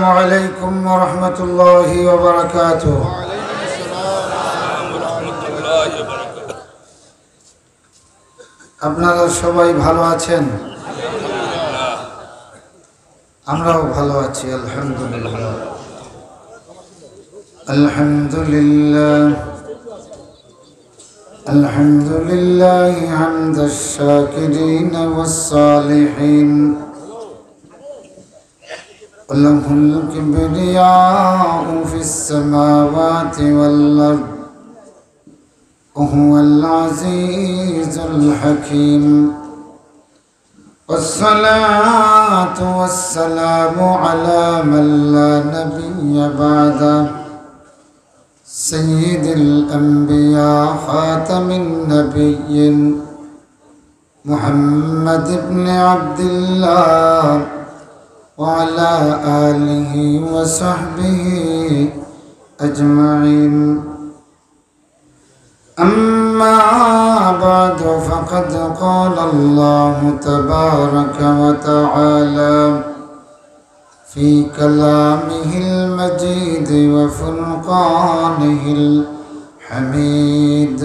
السلام عليكم ورحمة الله وبركاته. وعليكم السلام ورحمة الله وبركاته. আপনারা সবাই ভালো আছেন? আমরাও ভালো আছি আলহামদুলিল্লাহ। আলহামদুলিল্লাহ আলহামদুলিল্লাহ হামদাশ শাকিরিন ওয়াস সালিহিন। وله الكبرياء في السماوات والأرض وهو العزيز الحكيم. والصلاة والسلام على من لا نبي بعده سيد الأنبياء خاتم النبيين محمد بن عبد الله وعلى آله وصحبه أجمعين. أما بعد فقد قال الله تبارك وتعالى في كلامه المجيد وفرقانه الحميد: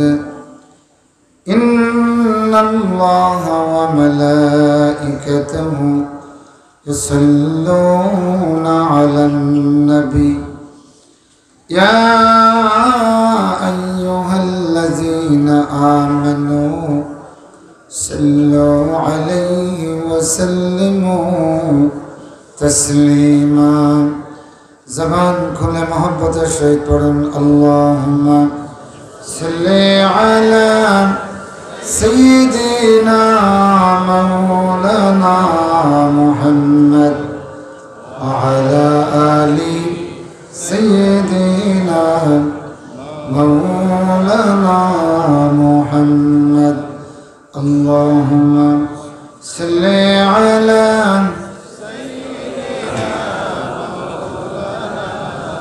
إن الله وملائكته يصلون على النبي يا أيها الذين آمنوا صلوا عليه وسلموا تسليما. زبان كل محبة الشيطان اللهم صل على سيدنا مولانا محمد وعلى آل سيدنا مولانا محمد. اللهم صل على سيدنا مولانا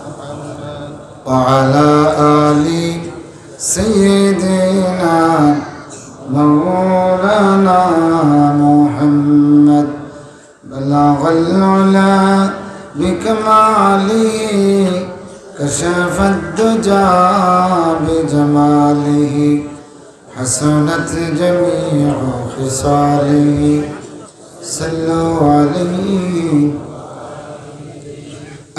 محمد وعلى آل سيدنا مولانا محمد. بلغ العلا بكماله كشف الدجى بجماله حسنت جميع خصاله صلوا عليه.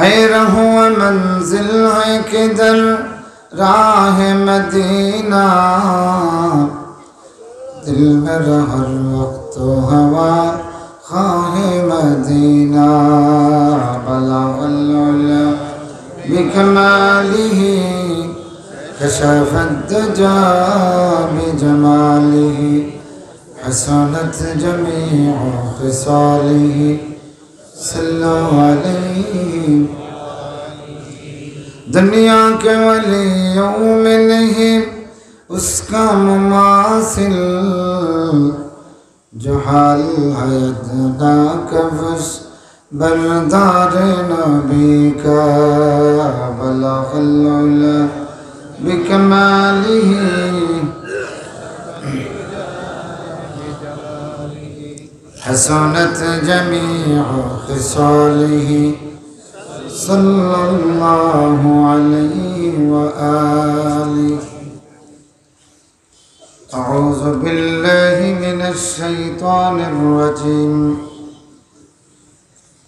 اے رہو منزل ہے کدھر راہ مدینہ دل میرا ہر وقت ہوا خواہ مدینہ. بلغ العلا بکمالہ کشف الدجى بجمالہ حسنت جميع خصاله صلوا علیہ. دنیا کے ولیوں میں نہیں اس کا مماثل جو حال ہے ادنا کفش بردار نبی کا. بلغ العلا بکمالہ حسنت جميع خصاله صلى الله عليه وآله. أعوذ بالله من الشيطان الرجيم.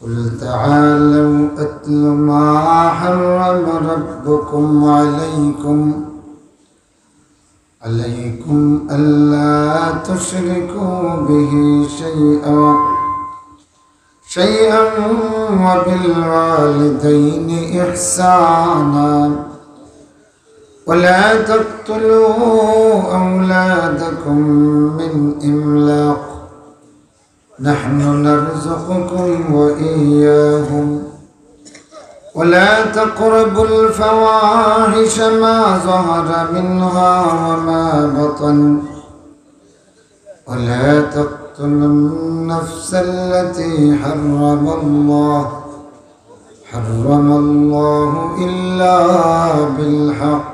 قل تعالوا أتل ما حرم ربكم عليكم ألا تشركوا به شيئا وبالوالدين إحسانا ولا تقتلوا أولادكم من إملاق نحن نرزقكم وإياهم ولا تقربوا الفواحش ما ظهر منها وما بطن ولا تقتلوا النفس التي حرم الله إلا بالحق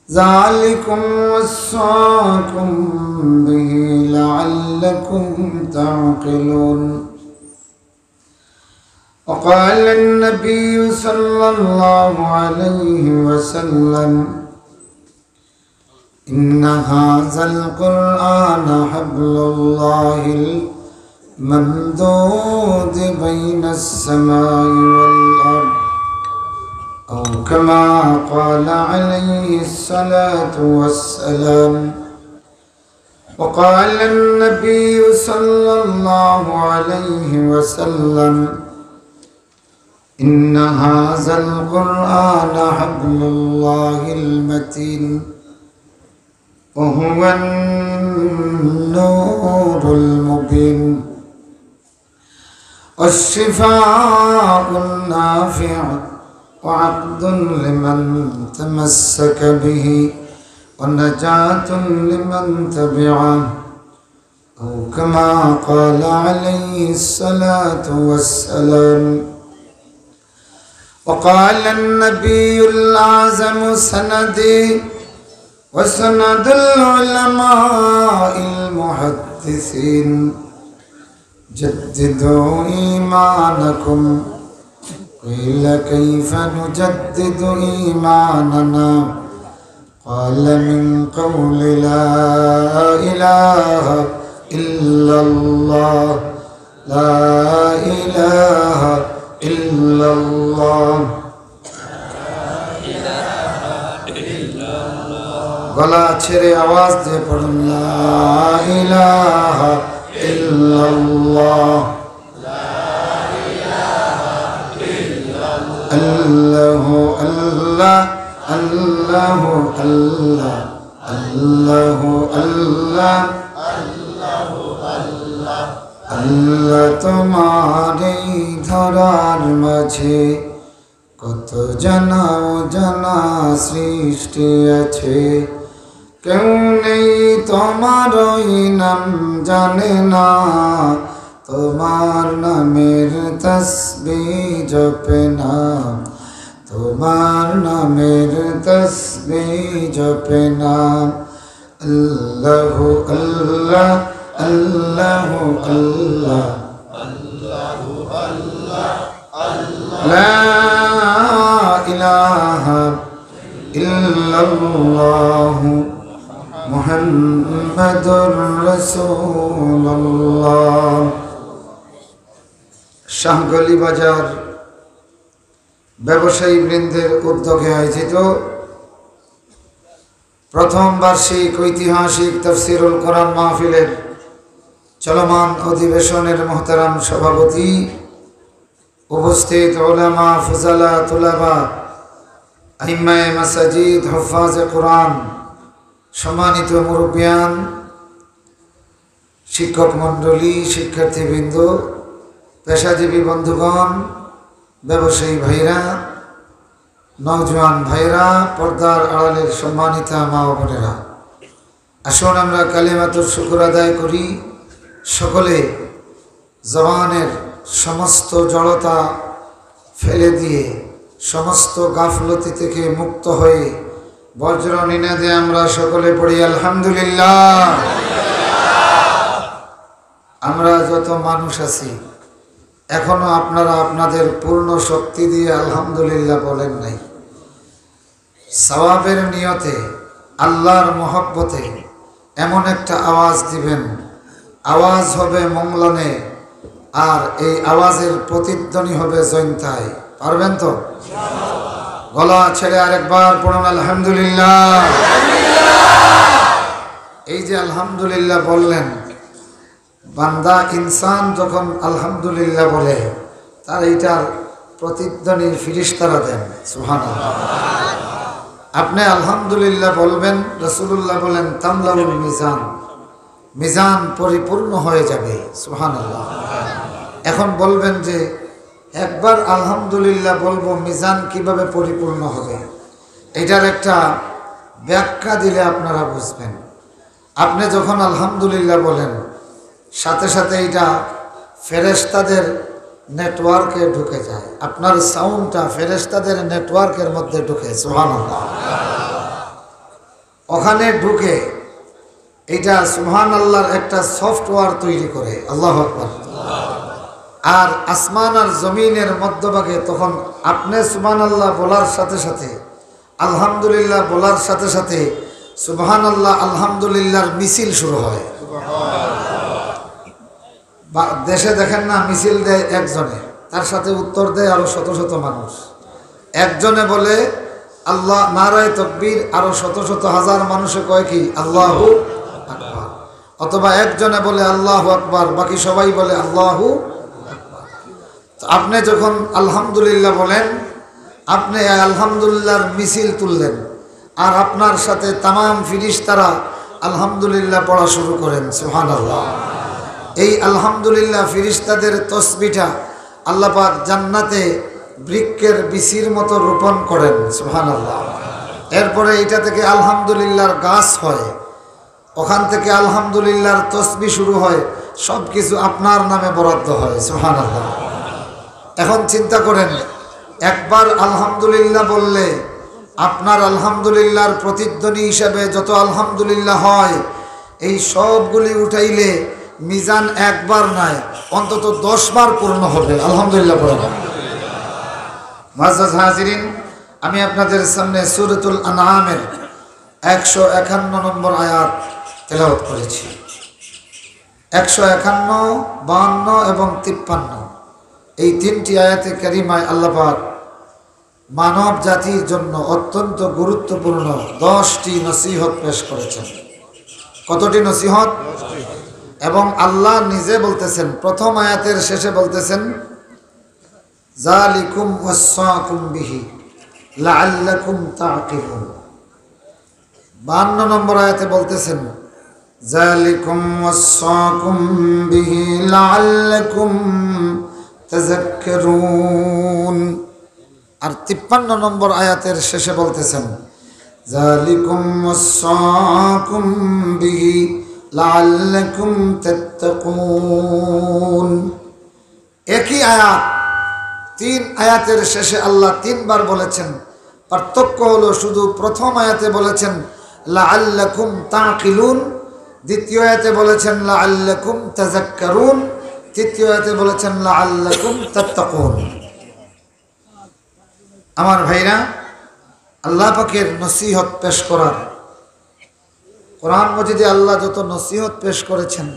ذلكم وصاكم به لعلكم تعقلون. وقال النبي صلى الله عليه وسلم إن هذا القرآن حبل الله الممدود بين السماء والأرض أو كما قال عليه الصلاة والسلام. وقال النبي صلى الله عليه وسلم إن هذا القرآن حبل الله المتين وهو النور المبين والشفاء النافع وعقد لمن تمسك به ونجاة لمن تبعه أو كما قال عليه الصلاة والسلام. وقال النبي الأعظم سندي وسند العلماء المحدثين جددوا إيمانكم. قيل كيف نجدد إيماننا؟ قال من قول لا إله إلا الله لا إله إلا الله। গলা ছেড়ে আওয়াজ দিয়ে পড়ুন লা ইলাহা ইল্লাল্লাহ আল্লাহু আল্লাহ আল্লাহু আল্লাহ আল্লাহু আল্লাহ আল্লাহ। তোমার এই ধরার মাঝে কত জানা জানা সৃষ্টি আছে, কেউ নেই তোমার ওই নাম জানে না, তোমার নামের তসবিহ জপে না, তোমার নামের তসবিহ জপে না। আল্লাহু আল্লাহ আল্লাহু আল্লাহ আল্লাহু আল্লাহ লা ইলাহা ইল্লাল্লাহ মুহাম্মাদুর রাসূলুল্লাহ। শাহগলি বাজার ব্যবসায়ী বৃন্দের উদ্যোগে আয়োজিত প্রথম বার্ষিক ঐতিহাসিক তাফসীরুল কোরআন মাহফিলের চলমান অধিবেশনের মোহতারাম সভাপতি, উপস্থিত উলামা ফুজালা তুলাবা আইম্মায়ে মাসাজিদ হুফাজে কোরআন, সম্মানিত মুরব্বিয়ান, শিক্ষক মণ্ডলী, শিক্ষার্থীবৃন্দ, পেশাজীবী বন্ধুগণ, ব্যবসায়ী ভাইরা, নওজোয়ান ভাইরা, পর্দার আড়ালের সম্মানিতা মা ও বোনেরা, আসুন আমরা কালিমাতুর শুকর আদায় করি। সকলে জবানের সমস্ত জড়তা ফেলে দিয়ে সমস্ত গাফলতি থেকে মুক্ত হয়ে বজ্র নিনাদে আমরা সকলে পড়ি আলহামদুলিল্লাহ। আমরা যত মানুষ আছি এখনো আপনারা আপনাদের পূর্ণ শক্তি দিয়ে আলহামদুলিল্লাহ বলেন নাই। সওয়াবের নিয়তে আল্লাহর মহব্বতে এমন একটা আওয়াজ দিবেন, আওয়াজ হবে মংলনে, আর এই আওয়াজের প্রতিধ্বনি হবে জয়ন্তায়। পারবেন তো? গলা ছেড়ে আরেকবার পড়ুন আলহামদুলিল্লাহ। এই যে আলহামদুলিল্লাহ বললেন, বান্দা ইনসান যখন আলহামদুলিল্লাহ বলে তার এইটার প্রতিধ্বনি ফিরিস্তারা দেন। সুবহানাল্লাহ। আপনি আলহামদুলিল্লাহ বলবেন, রাসূলুল্লাহ বলেন তামলাউল মিজান, মিজান পরিপূর্ণ হয়ে যাবে। সুবহানাল্লাহ। এখন বলবেন যে একবার আলহামদুলিল্লাহ বলবো, মিজান কিভাবে পরিপূর্ণ হবে? এটার একটা ব্যাখ্যা দিলে আপনারা বুঝবেন। আপনি যখন আলহামদুলিল্লাহ বলেন সাথে সাথে এটা ফেরেশতাদের নেটওয়ার্কে ঢুকে যায়, আপনার সাউন্ডটা ফেরেশতাদের নেটওয়ার্কের মধ্যে ঢুকে। সুবহানাল্লাহ। ওখানে ঢুকে এটা সুবহানাল্লাহর একটা সফটওয়্যার তৈরি করে। আল্লাহু আকবার। আর আসমান আর জমিনের মধ্যভাগে তখন আপনি সুবহানাল্লাহ বলার সাথে সাথে আলহামদুলিল্লাহ বলার সাথে সাথে সুবহানাল্লাহ আলহামদুলিল্লাহর মিছিল শুরু হয়। দেশে দেখেন না, মিছিল দেয় একজনে, তার সাথে উত্তর দেয় আরো শত শত মানুষ। একজনে বলে আল্লাহ নারায়ে তাকবীর, আরো শত শত হাজার মানুষে কয় কি আল্লাহু আকবার, অথবা একজনে বলে আল্লাহু আকবার, বাকি সবাই বলে আল্লাহু আকবার। তো আপনি যখন আলহামদুলিল্লাহ বলেন, আপনি আলহামদুলিল্লাহর মিছিল তুললেন, আর আপনার সাথে তামাম ফিরিশতারা আলহামদুলিল্লাহ পড়া শুরু করেন। সুবহানাল্লাহ। এই আলহামদুলিল্লাহ ফিরিশতাদের তসবিহটা আল্লাহ পাক জান্নাতে বৃক্ষের বিচির মতো রোপণ করেন। সুবহানাল্লাহ। এরপরে এটা থেকে আলহামদুলিল্লাহর গাছ হয়, ওখান থেকে আলহামদুলিল্লাহর তসবিহ শুরু হয়, সব কিছু আপনার নামে বরাদ্দ হয়। সুবহানাল্লাহ। এখন চিন্তা করেন, একবার আলহামদুলিল্লাহ বললে আপনার আলহামদুলিল্লাহর প্রতিধ্বনি হিসাবে যত আলহামদুলিল্লাহ হয়, এই সবগুলি উঠাইলে মিজান একবার নয় অন্তত 10 বার পূর্ণ হবে। আলহামদুলিল্লাহ পড়েন। মুআজ্জাজ হাজিরিন, আমি আপনাদের সামনে সূরাতুল আনআমের 151 নম্বর আয়াত তেলাওয়াত করেছি। 151, 52 এবং 53 এই তিনটি আয়াতে কারিমায় আল্লাহ পাক মানব জাতির জন্য অত্যন্ত গুরুত্বপূর্ণ 10টি নসিহত পেশ করেছেন। কতটি নসিহত? এবং আল্লাহ নিজে বলতেছেন, প্রথম আয়াতের শেষে বলতেছেন যালিকুম ওয়াসাকুম বিহি লাআল্লাকুম তাকিলুন। 52 নম্বর আয়াতে বলতেছেন যালিকুম ওয়াসাকুম বিহি লাআল্লাকুম তাযাক্কারুন। আর 53 নম্বর আয়াতের শেষে বলতেছেন যালিকুম ওয়াসাকুম বিহি লাআল্লাকুম তাত্তাকুন। একই আয়াত 3 আয়াতের শেষে আল্লাহ 3 বার বলেছেন। পার্থক্য হলো শুধু প্রথম আয়াতে বলেছেন লাআল্লাকুম তাকিলুন, দ্বিতীয় আয়াতে বলেছেন লাআল্লাকুম তাযাক্কারুন, তৃতীয় আয়াতে বলেছেন লাআল্লাকুম তাত্তাকুন। আমার ভাইরা, আল্লাহ পাকের নসিহত পেশ করার, কোরআন মজিদে আল্লাহ যত নসিহত পেশ করেছেন,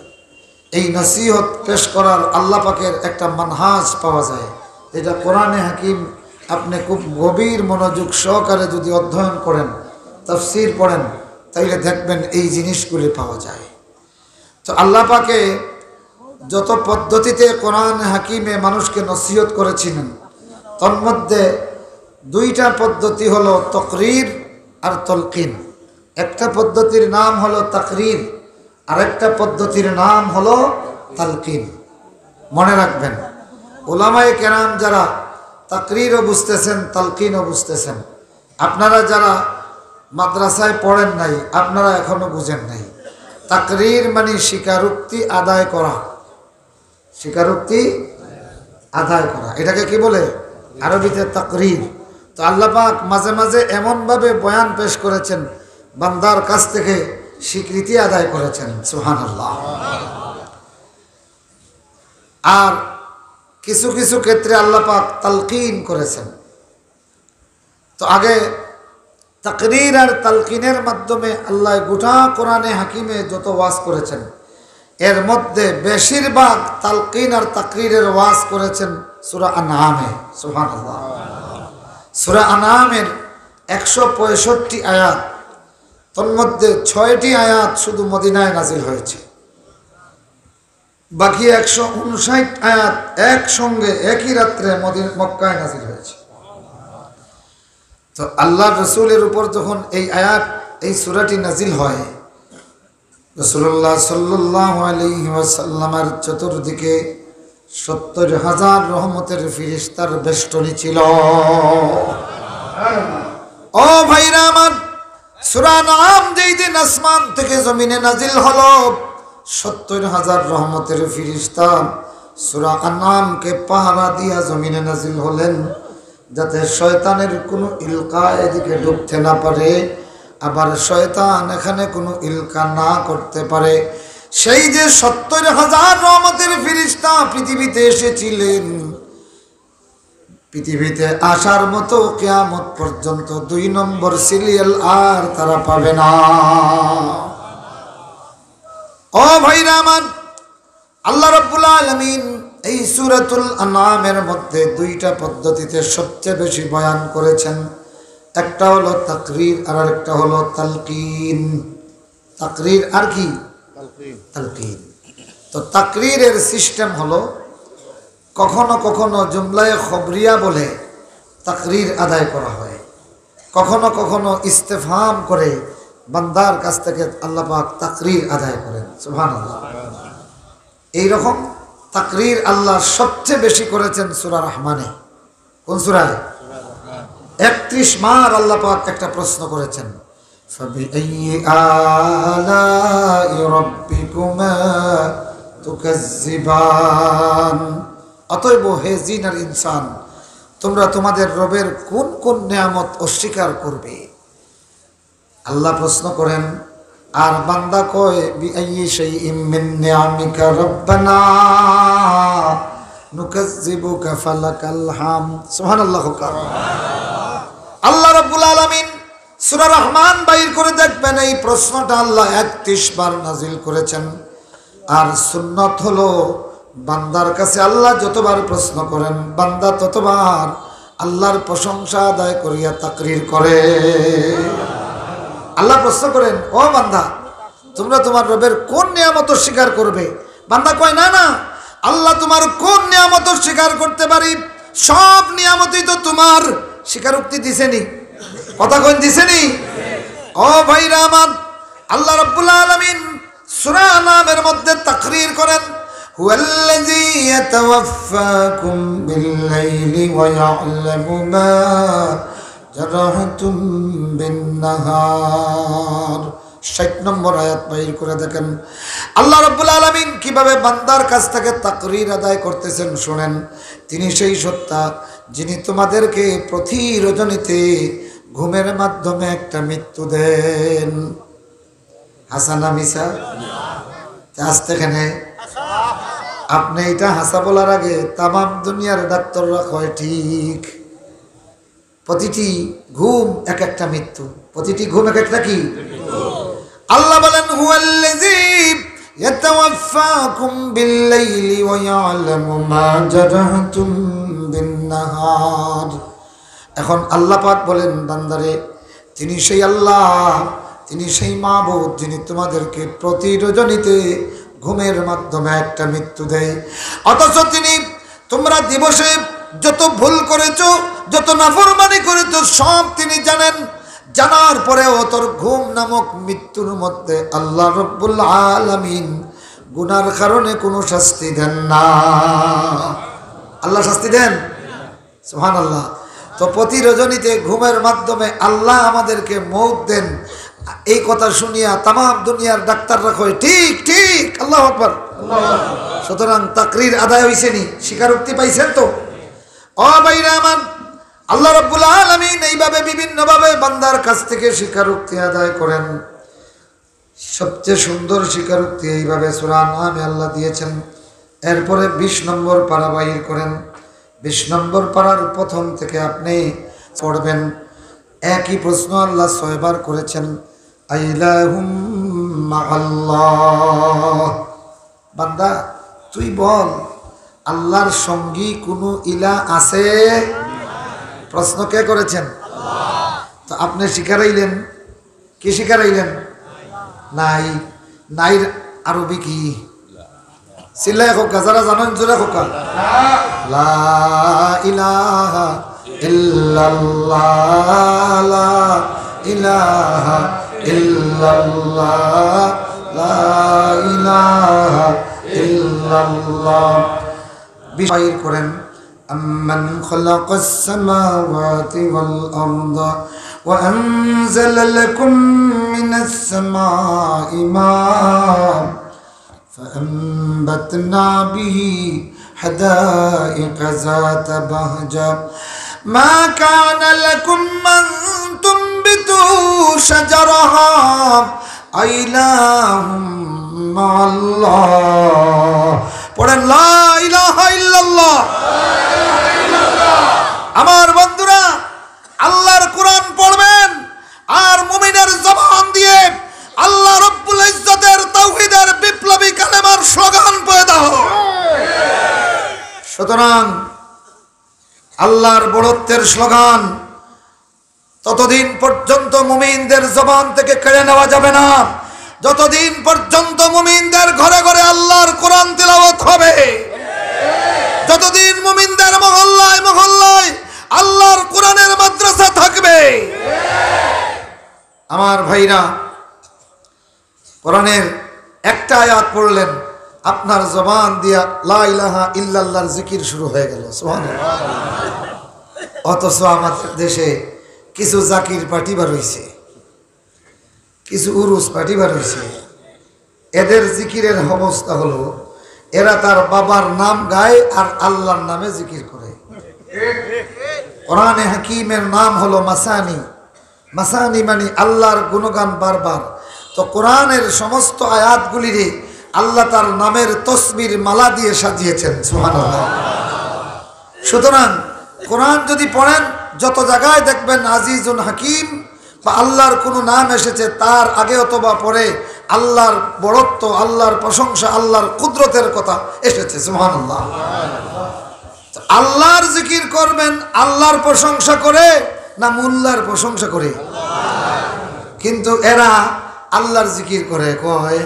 এই নসিহত পেশ করার আল্লাহ পাকের একটা মানহাজ পাওয়া যায়, যেটা কোরআনে হাকিম আপনি খুব গভীর মনোযোগ সহকারে যদি অধ্যয়ন করেন, তাফসীর পড়েন, তাইলে দেখবেন এই জিনিসগুলি পাওয়া যায়। তো আল্লাহ পাকে যত পদ্ধতিতে কোরআন হাকিমে মানুষকে নসিহত করেছিলেন, তন্মধ্যে 2টা পদ্ধতি হলো তকরির আর তলকিন। একটা পদ্ধতির নাম হলো তাকরির, আর একটা পদ্ধতির নাম হলো তালকিন। মনে রাখবেন, উলামায়ে কেরাম যারা তাকরিরও বুঝতেছেন, তালকিনও বুঝতেছেন, আপনারা যারা মাদ্রাসায় পড়েন নাই, আপনারা এখনো বুঝেন নাই। তাকরির মানে স্বীকারোক্তি আদায় করা, স্বীকারোক্তি আদায় করা, এটাকে কি বলে আরবিতে তাকরির। তো আল্লাহ পাক মাঝে মাঝে এমনভাবে বয়ান পেশ করেছেন, বান্দার কাছ থেকে স্বীকৃতি আদায় করেছেন। সুবহানাল্লাহ। আর কিছু কিছু ক্ষেত্রে আল্লাহ পাক তালকিন করেছেন। তো আগে তাকরির আর তালকিনের মাধ্যমে আল্লাহ গোটা কোরআনে হাকিমে যত ওয়াজ করেছেন, এর মধ্যে বেশিরভাগ তালকিন আর তাকরিরের ওয়াজ করেছেন সূরা আনআমে। সুবহানাল্লাহ। সূরা আনআমের 165 আয়াত, তন্মধ্যে 6টি আয়াত শুধু মদিনায় নাজিল হয়েছে, বাকি 159 আয়াত একসঙ্গে একই রাত্রে মক্কায় নাজিল হয়েছে। তো আল্লাহ রসুলের উপর যখন এই আয়াত, এই সূরাটি নাজিল হয়, রাসূলুল্লাহ সাল্লাল্লাহু আলাইহি ওয়াসাল্লামের চতুর্দিকে 70,000 রহমতের ফেরেশতার বেষ্টনী ছিল। ও ভাইরা আমার, সূরা নাম যেই দিন আসমান থেকে জমিনে নাজিল হলো, 70,000 রহমতের ফেরেশতা সূরা আনআমকে পাহারা দিয়া জমিনে নাজিল হলেন, যাতে শয়তানের কোনো ইলকা এদিকে ঢুকতে না পারে, আবার শয়তান এখানে কোনো ইলকা না করতে পারে। সেই যে 70,000 রহমতের ফেরেশতা পৃথিবীতে এসেছিলেন, পৃথিবীতে আসার মতো কিয়ামত পর্যন্ত 2 নম্বর সিরিয়াল আর তারা পাবে না। ও ভাইরা আমার, আল্লাহ রাব্বুল আলামিন এই সূরাতুল আনআমের মধ্যে 2টা পদ্ধতিতে সবচেয়ে বেশি বয়ান করেছেন। একটা হলো তাকরীর আর আরেকটা হলো তালকিন। তাকরীর আর কি? তালকিন। তো তাকরীরের সিস্টেম হলো কখনো কখনো জুমলায়ে খবরিয়া বলে তাকরীর আদায় করা হয়, কখনো কখনো ইস্তেফহাম করে বান্দার কাছ থেকে আল্লাহ পাক তাকরীর আদায় করেন। সুবহানাল্লাহ। এই রকম তাকরীর আল্লাহ সবচেয়ে বেশি করেছেন সূরা রহমানে। কোন সূরায়? 31 বার আল্লাহ পাক একটা প্রশ্ন করেছেন, ফাবিআইয়ি আলাই রাব্বিকুমা তুকাজ্জিবান। অতএব হে জিন আর ইনসান, তোমরা তোমাদের রবের কোন কোন নিয়ামত অস্বীকার করবে? আল্লাহ প্রশ্ন করেন, আর বান্দা কয় বিআইয়ি শাইইম মিন নিআমিকা রাব্বানা নুকাজ্জিবুকা ফালাকাল হামদ। সুবহানাল্লাহ। আল্লাহ রাব্বুল আলামিন সূরা রহমান বাইর করে দেখবেন এই প্রশ্নটা আল্লাহ 31 বার নাজিল করেছেন। আর সুন্নাত হলো বান্দার কাছে আল্লাহ যতবার প্রশ্ন করেন বান্দা ততবার আল্লাহর প্রশংসা আদায় করিয়া তাকরীর করে। আল্লাহ প্রশ্ন করেন, ও বান্দা তোমরা তোমার রবের কোন নিয়ামত স্বীকার করবে? বান্দা কয়, না না, আল্লাহ তোমার কোন নিয়ামত স্বীকার করতে পারি? সব নিয়ামতই তো তোমার। স্বীকারোক্তি দিছেনি? কথা কইন দিছেনি? ও ভাইরা আমার, আল্লাহ রাব্বুল আলামিন সূরা আনআমের মধ্যে তাকরীর করেন, হুয়াল্লাযী ইয়াতাওয়াফফাকুম বিল-লাইলি ওয়া ইয়া'লামু মা জারাহতুম বিন-নাহার। 60 নম্বর আয়াত বাইর করে দেখেন আল্লাহ রাব্বুল আলামিন কিভাবে বান্দার কাছ থেকে তাকরীর আদায় করতেছেন শুনেন। তিনি সেই সত্তা যিনি তোমাদেরকে প্রতি রজনীতে ঘুমের মাধ্যমে একটা মৃত্যু দেন। হাসানা মিসা? আস্তে এখানে আপনি এটা হাসা বলার আগে তামাম দুনিয়ার ডাক্তাররা কয় ঠিক, প্রতিটি ঘুম এক একটা মৃত্যু, প্রতিটি ঘুম এক একটা কি? আল্লাহ বলেন, হুয়াল্লাযী ইয়াতাওয়াফফাকুম বিল-লাইলি ওয়া ইয়া'লামু মা জারাহতুম বিন-নাহার। এখন আল্লাহ পাক বলেন, বান্দারে তিনি সেই আল্লাহ, তিনি সেই মাবুদ যিনি তোমাদেরকে প্রতি রজনীতে ঘুমের মাধ্যমে একটা মৃত্যু দেয়। অথচ তিনি তোমরা দিবসে যত ভুল করেছো, যত নাফরমানি করেছো সব তিনি জানেন। জানার পরেও তোর ঘুম নামক মৃত্যুর মধ্যে আল্লাহ রাব্বুল আলামিন গুনার কারণে কোনো শাস্তি দেন না। আল্লাহ শাস্তি দেন? সুবহানাল্লাহ। তো প্রতি রজনীতে ঘুমের মাধ্যমে আল্লাহ আমাদেরকে মৌত দেন, এই কথা শুনিয়া তামাম দুনিয়ার ডাক্তাররা কয় ঠিক ঠিক, আল্লাহু আকবার। সুতরাং তাকরীর আদায় হইছেনি? স্বীকারোক্তি পাইছেন তো? ও ভাইরা আমার, আল্লাহ রাব্বুল আলামিন এইভাবে বিভিন্নভাবে বান্দার কাছ থেকে স্বীকারোক্তি আদায় করেন। সবচেয়ে সুন্দর স্বীকারোক্তি এইভাবে সূরা আনআমে আল্লাহ দিয়েছেন। এরপরে 20 নম্বর পারা বাইর করেন। 20 নম্বর পারার প্রথম থেকে আপনি পড়বেন। একই প্রশ্ন আল্লাহ 6 বার করেছেন, আইলাহুম মা'আল্লাহ। বান্দা তুই বল, আল্লাহর সঙ্গী কোনো ইলা আছে? প্রশ্ন কে করেছেন? তো আপনি শিখারাইলেন কি? শিখারাইলেন নাই। নাইর আরবি কি? সিল্লায় খোকা, যারা জানেন জোরে খোকা। লা ইলাহা ইল্লাল্লাহ, লা ইলাহা ইল্লাল্লাহ, লা ইলাহা ইল্লাল্লাহ। বাইর করেন, أمن خلق السماوات والأرض وأنزل لكم من السماء ماء فأنبتنا به حدائق ذات بهجة ما كان لكم أن تنبتوا شجرها أإله মাআল্লাহ। পড়েন লা ইলাহা ইল্লাল্লাহ। আমার বন্ধুরা, আল্লাহর কোরআন পড়বেন আর মুমিনের জবান দিয়ে আল্লাহ রব্বুল ইজ্জতের তাওহীদের বিপ্লবী কালেমার স্লোগান পয়দা হয়। সুতরাং আল্লাহর বড়ত্বের স্লোগান ততদিন পর্যন্ত মুমিনদের জবান থেকে কেড়ে নেওয়া যাবে না, যতদিন পর্যন্ত মুমিনদের ঘরে ঘরে আল্লাহর কোরআন তিলাওয়াত হবে, যতদিন মুমিনদের মহল্লায় মহল্লায় আল্লাহর কোরআনের মাদ্রাসা থাকবে। আমার ভাইরা, কোরআনের একটা আয়াত পড়লেন, আপনার জবান দিয়া লা ইলাহা ইল্লাল্লাহর জিকির শুরু হয়ে গেল। সুবহানাল্লাহ। অথচ আমাদের দেশে কিছু জাকির পার্টি বার হইছে, কিছু উরুস পার্টি বার হইছে। এদের জিকিরের অবস্থা হলো, এরা তার বাবার নাম গায় আর আল্লাহর নামে জিকির করে। কোরআনে হাকিমের নাম হলো মাসানি। মাসানি মানে আল্লাহর গুণগান বারবার। তো কোরআনের সমস্ত আয়াতগুলিরে আল্লাহ তার নামের তসবির মালা দিয়ে সাজিয়েছেন। সুবহানাল্লাহ। সুতরাং কোরআন যদি পড়েন, যত জায়গায় দেখবেন আজিজুন হাকিম বা আল্লাহর কোনো নাম এসেছে, তার আগে অথবা পরে আল্লাহর বড়ত্ব, আল্লাহর প্রশংসা, আল্লাহর কুদরতের কথা এসেছে। সুবহানাল্লাহ। আল্লাহর জিকির করবেন আল্লাহর প্রশংসা করে না মোল্লার প্রশংসা করে? কিন্তু এরা আল্লাহর জিকির করে, কয়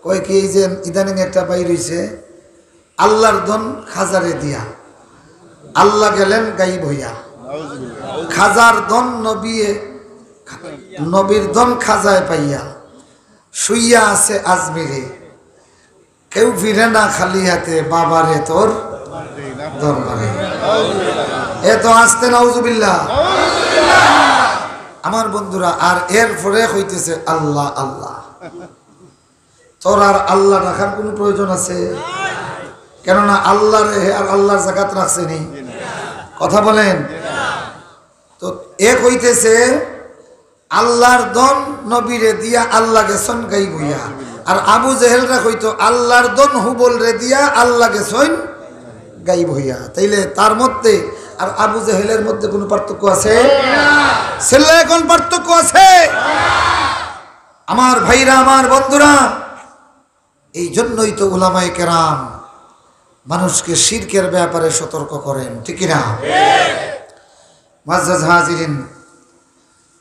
কয় কি, এই যে ইদানিং একটা বাইর হইছে, আল্লাহর ধন খাজারে দিয়া, আল্লাহ গেলেন গাইব হইয়া, খাজার ধন নবীর ধন খাজায় পাইয়া, শুইয়া আছে আজমিরে, কেউ ফিরে না খালি হাতে, বাবারে তোর দরবারে। এত আসতে নাউজুবিল্লাহ। আমার বন্ধুরা, আর এর পরে হইতেছে আল্লাহ আল্লাহ। তোর আর আল্লাহ রাখার কোনো প্রয়োজন আছে? কেননা আল্লাহ রে আর আল্লাহর জাকাত রাখছেনি, কথা বলেন তো। এক হইতেছে আল্লাহর দন নবীরে দিয়া আল্লাহ গেছন গাই বইয়া, আর আবু জেহেলরা কইতো আল্লাহর দন হুবল রে দিয়া আল্লাহ গেছন গাই বইয়া। তাইলে তার মধ্যে আর আবু জেহেলের মধ্যে কোনো পার্থক্য আছে? ছেলে এখন পার্থক্য আছে? আমার ভাইরা, আমার বন্ধুরা, এই জন্যই তো উলামায়ে কেরাম মানুষকে শিরকের ব্যাপারে সতর্ক করেন, ঠিক না? মুআজ্জাজ হাজিরিন,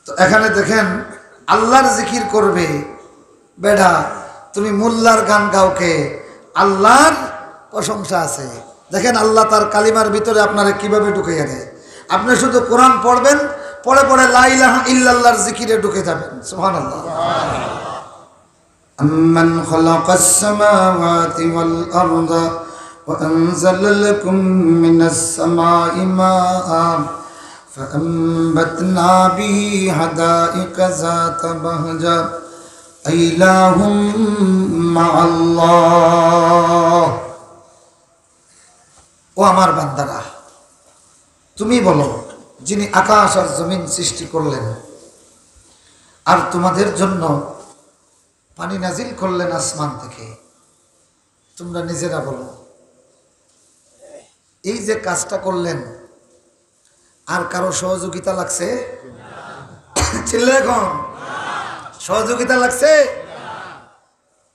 তো এখানে দেখেন আল্লাহর জিকির করবে বেডা, তুমি মোল্লার গান গাওকে, আল্লাহর প্রশংসা আছে। দেখেন আল্লাহ তার কালিমার ভিতরে আপনারা কিভাবে ঢুকাইয়া দেয়। আপনি শুধু কোরআন পড়বেন, পড়ে পড়ে লা ইলাহা ইল্লাল্লাহর জিকিরে ঢুকে যাবেন। সুবহানাল্লাহ। আম্মান খালাকাস সামাওয়াতি ওয়াল আরদা ওয়া আনজালা লাকুম মিনাস সামাই মাআন فأنبتنا به حدائق ذات بهجة إله مع الله। ও আমার বান্দারা, তুমি বলো, যিনি আকাশ আর জমিন সৃষ্টি করলেন আর তোমাদের জন্য পানি নাজিল করলেন আসমান থেকে, তোমরা নিজেরা বলো, এই যে কাজটা করলেন আর কারো সহযোগিতা লাগছে? ছিল এখন সহযোগিতা লাগছে?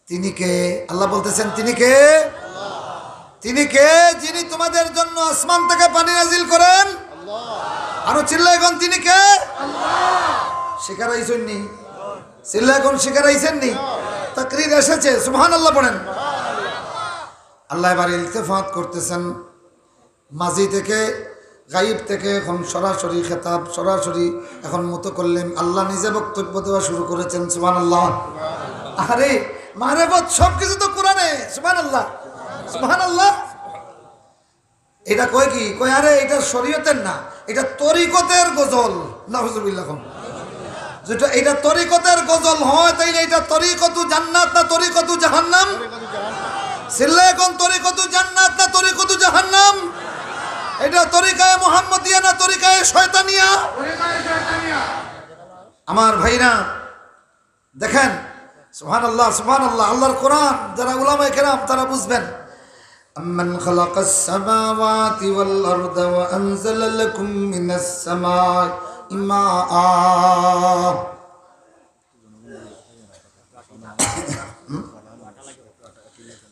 তিনি কে? আল্লাহ বলতেছেন তিনি কে? তিনি কে? যিনি তোমাদের জন্য আসমান থেকে পানি নাজিল করেন। আরো চিল্লা এখন তিনি কে? শিকার আইছেননি? চিল্লা এখন শিকার আইছেননি? তাকরীর এসেছে। সুবহানাল্লাহ পড়েন। আল্লাহ এবার ইলতিফাত করতেছেন মাঝি থেকে, গাইব থেকে, এখন সরাসরি খেতাব, সরাসরি এখন মতো করলেন। আল্লাহ নিজে বক্তব্য দেওয়া শুরু করেছেন। সুবহানাল্লাহ। আরে মারেফত সবকিছু তো কোরআনে। সুবহানাল্লাহ, সুবহানাল্লাহ। এটা কয় কি? কয় আরে এটা শরীয়তের না, এটা তরিকতের গজল। নাউজুবিল্লাহ। যেটা এটা তরিকতের গজল হয়, তাইলে এটা তরিকতু জান্নাত না তরিকতু জাহান্নাম? সিল্লা এখন তরিকতু জান্নাত না তরিকতু জাহান্নাম? এটা তরিকায়ে মুহাম্মদিয়া না তরিকায়ে শয়তানিয়া? আমার ভাইরা দেখেন, সুবহানাল্লাহ সুবহানাল্লাহ। আল্লাহর কোরআন যারা উলামায়ে কেরাম তারা বুঝবেন। আম্মান খালাকাস সামাওয়াতি ওয়াল আরদা ওয়া আনজালা লাকুম মিনাস সামাই মাআ।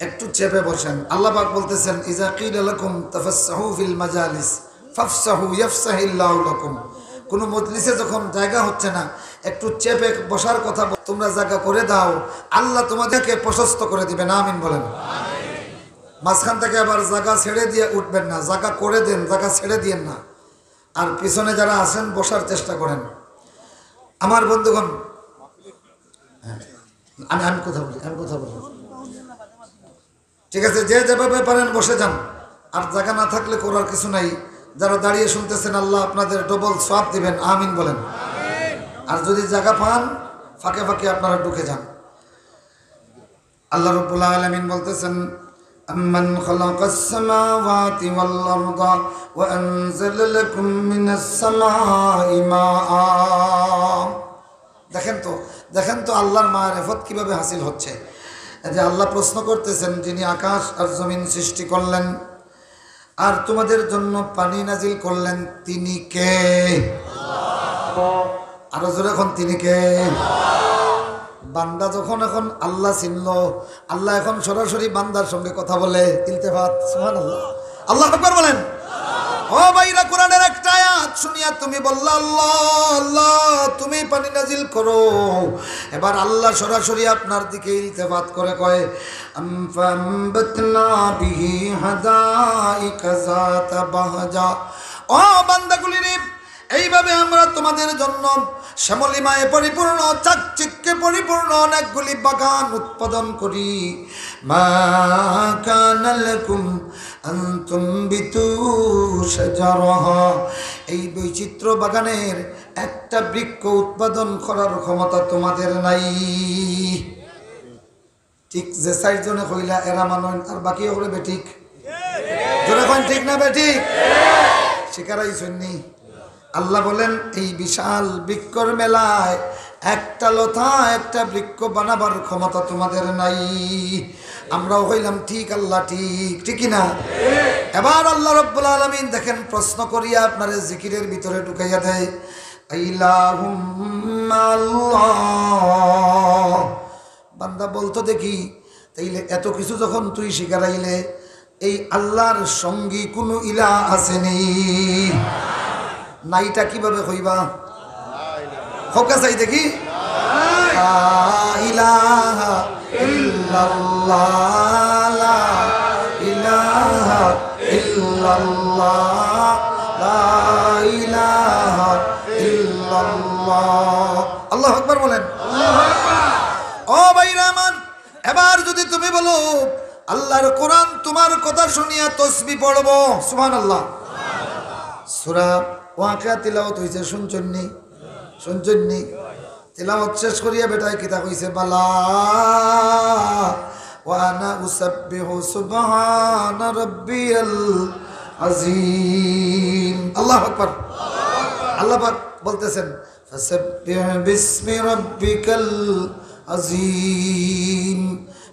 একটু চেপে বসেন। আল্লাহ পাক বলতেছেন ইজা কিলা লাকুম তাফাসসাহু ফিল মাজালিস ফাফসাহু ইয়াফসাহিল্লাহু লাকুম। কোন মজলিসে যখন জায়গা হচ্ছে না, একটু চেপে বসার কথা তোমরা জায়গা করে দাও, আল্লাহ তোমাদেরকে প্রশস্ত করে দিবেন। আমিন বলেন। মাঝখান থেকে আবার জায়গা ছেড়ে দিয়ে উঠবেন না, জায়গা করে দেন, জায়গা ছেড়ে দিয়েন না। আর পিছনে যারা আছেন বসার চেষ্টা করেন। আমার বন্ধুগণ, আমি কথা বলি ঠিক আছে, যে যেভাবে পারেন বসে যান। আর জায়গা না থাকলে করার কিছু নাই। যারা দাঁড়িয়ে শুনতেছেন আল্লাহ আপনাদের ডবল সওয়াব দিবেন। আমিন বলেন। আর যদি জায়গা পান ফাঁকে ফাঁকে আপনারা ঢুকে যান। আল্লাহ রাব্বুল আলামিন বলতেছেন আম্মান খালাকাস সামাওয়াতি ওয়াল আরদা ওয়া আনজালা লাকুম মিনাস সামাই মাআ। দেখেন তো আল্লাহর মারিফত কিভাবে হাসিল হচ্ছে। যে আল্লাহ প্রশ্ন করতেছেন যিনি আকাশ আর জমিন সৃষ্টি করলেন আর তোমাদের জন্য পানি নাজিল করলেন, তিনি কে? আরো জোরে এখন তিনি কে? বান্দা যখন এখন আল্লাহ চিনল, আল্লাহ এখন সরাসরি বান্দার সঙ্গে কথা বলে। ইলতেফাত। সুবহানাল্লাহ। আল্লাহু আকবার বলেন। ও ভাইরা, কোরআনের একটা আয়াত শুনিয়া তুমি বললা আল্লাহ আল্লাহ তুমি পানি নাজিল করো। এবার আল্লাহ সরাসরি আপনার দিকে ইলতেফাত করে কয় আমফামবাতনা বিহি হাদাইকা যাতা বাহজা। ও বান্দাগুলি রে, এইভাবে আমরা তোমাদের জন্য শ্যামলিমায় পরিপূর্ণ, চাকচিক্যে পরিপূর্ণ অনেকগুলি বাগান উৎপাদন করি। মা কানা লাকুম আন তুমবিতু শাজারাহা। এই বৈচিত্র্য বাগানের একটা বৃক্ষ উৎপাদন করার ক্ষমতা তোমাদের নাই। ঠিক যে চারজনে কইলা এরা মানন আর বাকি হলে বেঠিক। জোরে কইন ঠিক না বেঠিক? শিকারাই শুননি। আল্লাহ বলেন এই বিশাল বৃক্ষর মেলায় একটা লতা একটা বৃক্ষ বানাবার ক্ষমতা তোমাদের নাই। আমরাও হইলাম ঠিক, আল্লাহ ঠিক, ঠিকই না? এবার আল্লাহ রাব্বুল আলামিন দেখেন প্রশ্ন করিয়া আপনারে জিকিরের ভিতরে ঢুকাইয়া দেয়। ইলাহুম্মা আল্লাহ। বান্দা বলতো দেখি, তাইলে এত কিছু যখন তুই শিখারাইলে, এই আল্লাহর সঙ্গী কোনো ইলাহ আসেনি? নাইটা কিভাবে কইবা? হোকা চাই দেখি। লা ইলাহা ইল্লাল্লাহ, লা ইলাহা ইল্লাল্লাহ, লা ইলাহা ইল্লাল্লাহ। আল্লাহু আকবার বলেন। ও ভাইরা আমার, এবার যদি তুমি বলো আল্লাহর কোরআন তোমার কথা শুনিয়া তসবিহ পড়বো, সুবহানাল্লাহ। সূরা ওয়াকিয়া তিলাওয়াত হইছে, শুনছন্নি? তিলাওয়াত শেষ করিয়া বেটায় কিতা কইছে, বালা ওয়া আনা উসাব্বিহু সুবহানা রাব্বিয়াল আযীম। আল্লাহু আকবার। আল্লাহ পাক বলতেছেন ফাসাব্বিহ বিসমি রাব্বিকাল আযীম।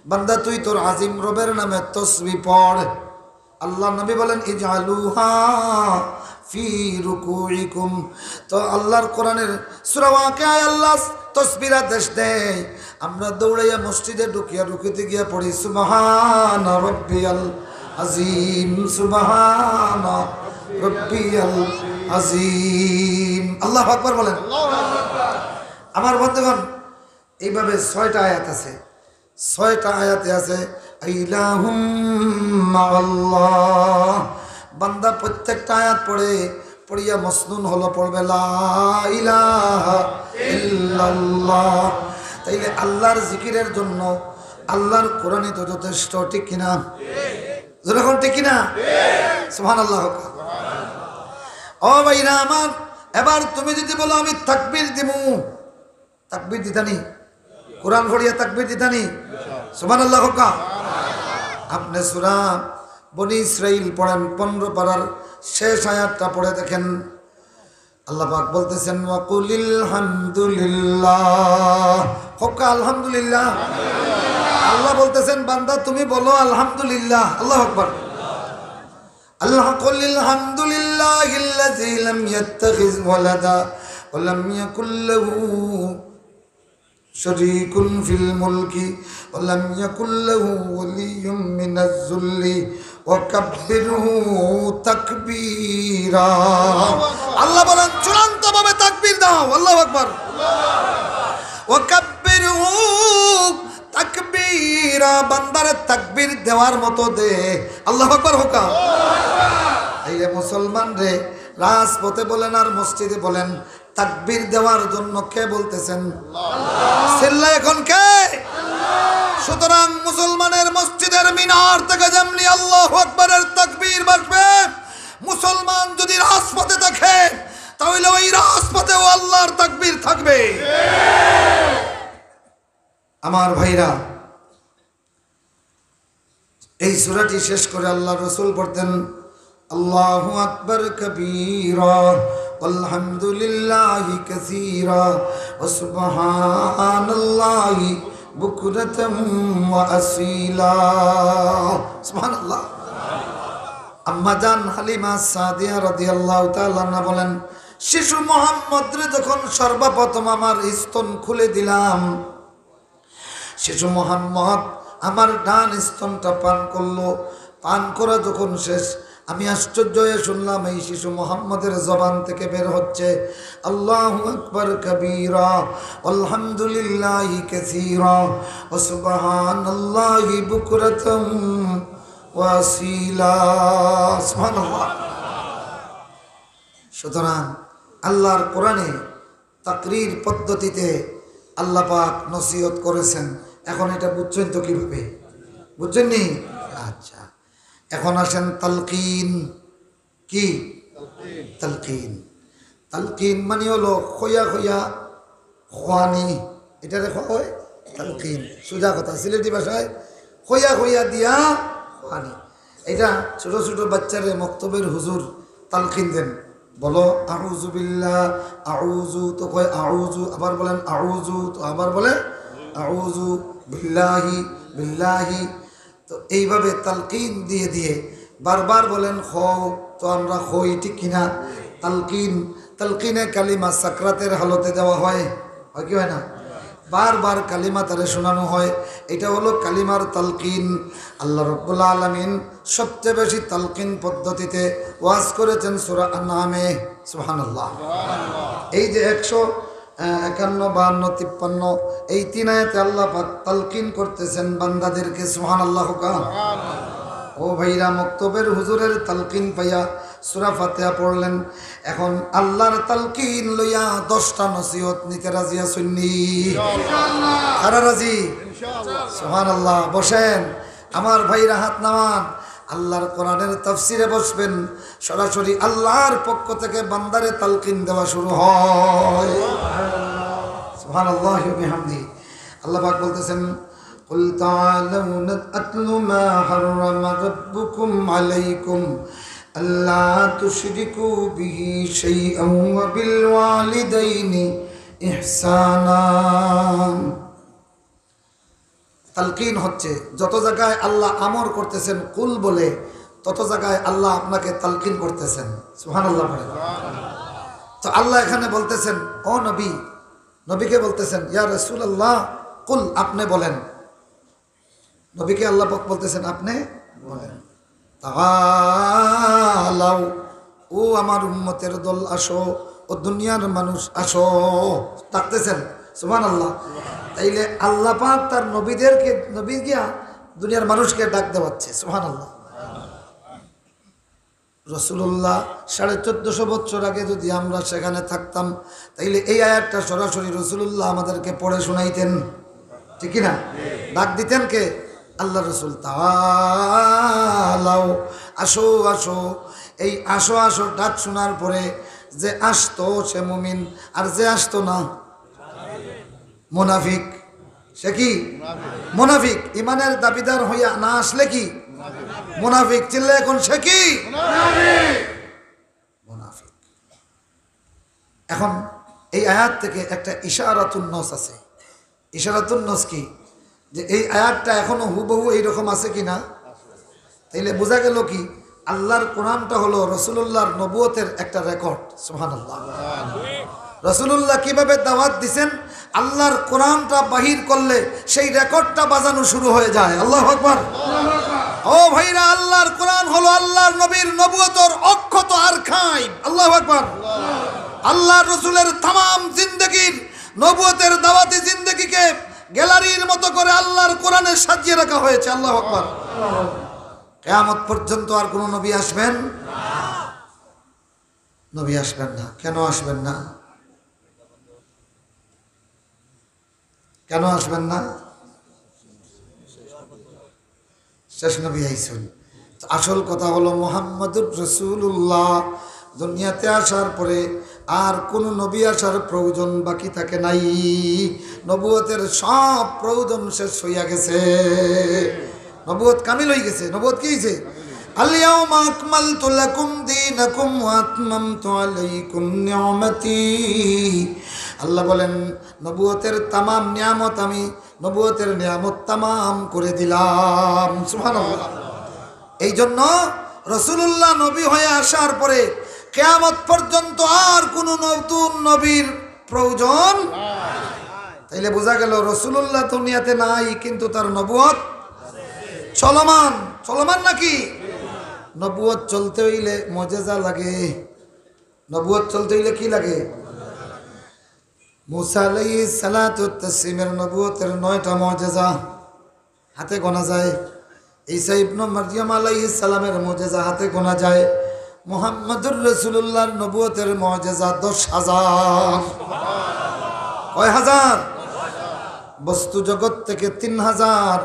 বান্দা তুই তোর আজিম রবের নামে তসবিহ পড়। আল্লাহ নবী বলেন ইজআলুহা ফি রুকুইকুম। তো আল্লাহর কোরআনের সূরা ওয়াকিয়ায় আল্লাহ তসবিহ আদেশ দেয়। আমরা দৌড়াইয়া মসজিদে ঢুকিয়া রুকুতে গিয়া পড়ি সুবহানা রাব্বিয়াল আযীম, সুবহানা রাব্বিয়াল আযীম। আল্লাহু আকবার বলেন। আমার বন্ধুগণ, এইভাবে 6টা আয়াত আছে। 6টা আয়াতে আছে ইলাহুম্মা আল্লাহ। বান্দা প্রত্যেকটা আয়াত পড়িয়া মসনুন হলো, পড়বে লা ইলাহা ইল্লাল্লাহ। তাইলে আল্লাহর জিকিরের জন্য আল্লাহর কোরআনই তো যথেষ্ট, ঠিক কিনা? যখন ঠিক কিনা? সুবহানাল্লাহ। ও ভাইরা আমার, এবার তুমি যদি বলো আমি তাকবীর দিমু, তাকবীর দিতানি? কোরআন পড়িয়া তাকবীর দিতানি? সুবহানাল্লাহ। আপনি সূরা বনি ইসরাইল পড়েন, 15 পারার শেষ আয়াতটা পড়ে দেখেন। আল্লাহ পাক বলতেছেন ওয়াকুলিল হামদুলিল্লাহ, হোক আলহামদুলিল্লাহ। আল্লাহ বলতেছেন বান্দা তুমি বলো আলহামদুলিল্লাহ। আল্লাহু আকবার। আল্লাহ কুলিল হামদুলিল্লাহিল্লাযী লাম ইয়াত্তাখিজ ওয়ালাদা ওয়া লাম ইয়াকুল লাহু শারীকুন ফিল মুলকি ওয়া লাম ইয়াকুল লাহু ওয়ালিয়্যুম মিনাজ যুল্লি ওয়া কাব্বিরহু তাকবীরা। আল্লাহ বলেন চূড়ান্তভাবে তাকবীর দাও। আল্লাহু আকবার। ওয়া কাব্বিরহু তাকবীরা, বান্দারে তাকবীর দেওয়ার মতো দে। আল্লাহু আকবার হোকা। এই মুসলমান রে রাজপথে বলেন আর মসজিদে বলেন তাকবীর দেওয়ার জন্য কে বলতেছেন? চিল্লা এখন কে? সুতরাং মুসলমানের মসজিদের মিনার থেকে যেমনি আল্লাহু আকবারের তাকবীর বাজবে, মুসলমান যদি রাজপথে থাকে তাহলে ওই রাজপথেও আল্লাহর তাকবীর থাকবে। আমার ভাইরা, এই সূরাটি শেষ করে আল্লাহ রাসূল পড়তেন আল্লাহু আকবার কবীরা আলহামদুলিল্লাহি কাসীরা ওয়া সুবহানাল্লাহি বুকরাতাম ওয়া আসীলা। সুবহানাল্লাহ। আম্মা জান হালিমা সাদিয়া রাদিয়াল্লাহু তাআলা আনহা বলেন শিশু মুহাম্মদরে যখন সর্বপ্রথম আমার স্তন খুলে দিলাম, শিশু মুহাম্মদ আমার ডান স্তনটা পান করলো। পান করা যখন শেষ, আমি আশ্চর্য হয়ে শুনলাম এই শিশু মুহাম্মদের জবান থেকে বের হচ্ছে আল্লাহু আকবার কবীরা আলহামদুলিল্লাহি কাসীরা ওয়া সুবহানাল্লাহি বুকরাতাম ওয়া আসীলা। সুবহানাল্লাহ। সুতরাং আল্লাহর কোরআনে তাকরীর পদ্ধতিতে আল্লাহ পাক নসিহত করেছেন। এখন এটা বুঝছেন তো কিভাবে? বুঝছেন নি? আচ্ছা, এখন আসেন তালকিন। কি তালকিন? তালকিন মানে হলো খোয়া খোয়া খোয়ানি, এটা দেখো হয় তালকিন। সোজা কথা, সিলেটি ভাষায় খোয়া খোয়া দিয়া খোয়ানি। এটা ছোট ছোট বাচ্চারে মক্তবের হুজুর তালকিন দেন। বলো আউযু বিল্লাহ, আউযু তো কয় আউযু, আবার বলেন আউযু তো আবার বলে আউযু বিল্লাহি বিল্লাহি। তো এইভাবে তালকিন দিয়ে দিয়ে বারবার বলেন খও, তো আমরা খই, ঠিক কিনা? তালকিন, তালকিনে কালিমা সাকরাতের হালতে দেওয়া হয়, হয় কি হয় না? বারবার কালিমা তারে শোনানো হয়, এটা হলো কালিমার তালকিন। আল্লাহ রাব্বুল আলামিন সবচেয়ে বেশি তালকিন পদ্ধতিতে ওয়াজ করেছেন সূরা আন-নামে। সুবহানাল্লাহ। এই যে 151, 52, 53 এই 3 আয়াতে আল্লাহ পাক তালকিন করতেছেন বান্দাদেরকে। সুবহানাল্লাহ। ও ভাইরা, মক্তবের হুজুরের তালকিন পাইয়া সূরা ফাতিহা পড়লেন। এখন আল্লাহর তালকিন লইয়া 10টা নসিহত নিতে রাজি আছেননি? ইনশাআল্লাহ। কারা রাজি? ইনশাআল্লাহ। সুবহানাল্লাহ। বসেন আমার ভাইরা, হাত নামান। আল্লাহর কোরআনের তাফসিরে বসবেন, সরাসরি আল্লাহর পক্ষ থেকে বান্দারে তালকিন দেওয়া শুরু হয়। সুবহানাল্লাহি ওয়া বিহামদিহি। আল্লাহ পাক বলতেছেন قل تعالوا نتل ما حرم ربكم عليكم ألا تشركوا به شيئا وبالوالدين إحسانا। তালকিন হচ্ছে যত জায়গায় আল্লাহ আমর করতেছেন কুল বলে, তত জায়গায় আল্লাহ আপনাকে তালকিন করতেছেন। সুবহানাল্লাহ। তো আল্লাহ এখানে বলতেছেন ও নবী, নবীকে বলতেছেন ইয়া রাসূলুল্লাহ কুল, আপনি বলেন। নবীকে আল্লাহ পাক বলতেছেন আপনি বলেন। তাআলাও, ও আমার উম্মতের দল আসো, ও দুনিয়ার মানুষ আসো, ডাকতেছেন। সুবহানাল্লাহ। তাইলে আল্লাহ পাক তার নবীদেরকে, নবী গিয়া দুনিয়ার মানুষকে ডাক দেওয়াচ্ছে। সুবহানাল্লাহ। রাসূলুল্লাহ 1450 বছর আগে যদি আমরা সেখানে থাকতাম, তাইলে এই আয়াতটা সরাসরি রাসূলুল্লাহ আমাদেরকে পড়ে শোনাইতেন, ঠিক না? ডাক দিতেন কে? আল্লাহ রাসূল। তাআলাও, আসো আসো। এই আসো আসো ডাক শোনার পরে যে আসতো সে মুমিন, আর যে আসতো না মুনাফিক। সে কি? মুনাফিক। ইমানের দাবিদার হইয়া না আসলে কি মুনাফিক। চিল্লা এখন সে কি? মুনাফিক। এখন এই আয়াত থেকে একটা ইশারাতুন নস আছে। ইশারাতুন নস কি? যে এই আয়াতটা এখনো হুবহু এইরকম আছে কিনা। তাইলে বোঝা গেল কি, আল্লাহর কোরআনটা হলো রাসূলুল্লাহর নবুয়তের একটা রেকর্ড। সুবহানাল্লাহ। রাসূলুল্লাহ কিভাবে দাওয়াত দিবেন, আল্লাহর কোরআনটা বাহির করলে সেই রেকর্ডটা বাজানো শুরু হয়ে যায়। আল্লাহু আকবার। ও ভাইরা, আল্লাহর কোরআন হলো আল্লাহর নবীর নবুয়তের অক্ষত আর্কাইভ। আল্লাহু আকবার। আল্লাহর রাসূলের तमाम জিন্দেগীর নবুয়তের দাওয়াতি জিন্দেগিকে গ্যালারির মতো করে আল্লাহর কোরআনে সাজিয়ে রাখা হয়েছে। আল্লাহু আকবার। কিয়ামত পর্যন্ত আর কোন নবী আসবেন না। নবী আসবেন না। কেন আসবেন না? কেন আসবেন না? শেষ নবী আইছেন। আসল কথা হলো মুহাম্মদুর রাসূলুল্লাহ দুনিয়াতে আসার পরে আর কোন নবী আসার প্রয়োজন বাকি থাকে নাই। নবুয়তের সব প্রয়োজন শেষ হইয়া গেছে। নবুয়ত কামিল হয়ে গেছে। নবুয়ত কি হইছে? আল-ইয়াওমা আকমালতু লাকুম দীনাকুম ওয়া আতমামতু আলাইকুম নি'মাতি। আল্লাহ বলেন, নবুয়তের তামাম নিয়ামত আমি নবুয়তের নিয়ামত তামাম করে দিলাম। সুবহানাল্লাহ। এই জন্য রাসূলুল্লাহ নবী হয়ে আসার পরে কিয়ামত পর্যন্ত আর কোনো নতুন নবীর প্রয়োজন নাই। তাইলে বোঝা গেল রাসূলুল্লাহ দুনিয়াতে নাই, কিন্তু তার নবুয়ত চলমান। চলমান নাকি? নবুয়ত চলতে হইলে মুজিজা লাগে। নবুয়ত চলতে হইলে কি লাগে? মুসা আলাইহিস সালাতু ওয়াত তাসলিমের নবুয়তের 9টা মুজিজা হাতে গোনা যায়। ঈসা ইবনে মারইয়াম আলাইহিস সালামের মুজিজা হাতে গোনা যায়। মুহাম্মদুর রাসূলুল্লাহর নবুয়তের মুজিজা 10,000। কয় হাজার? বস্তু জগৎ থেকে 3,000,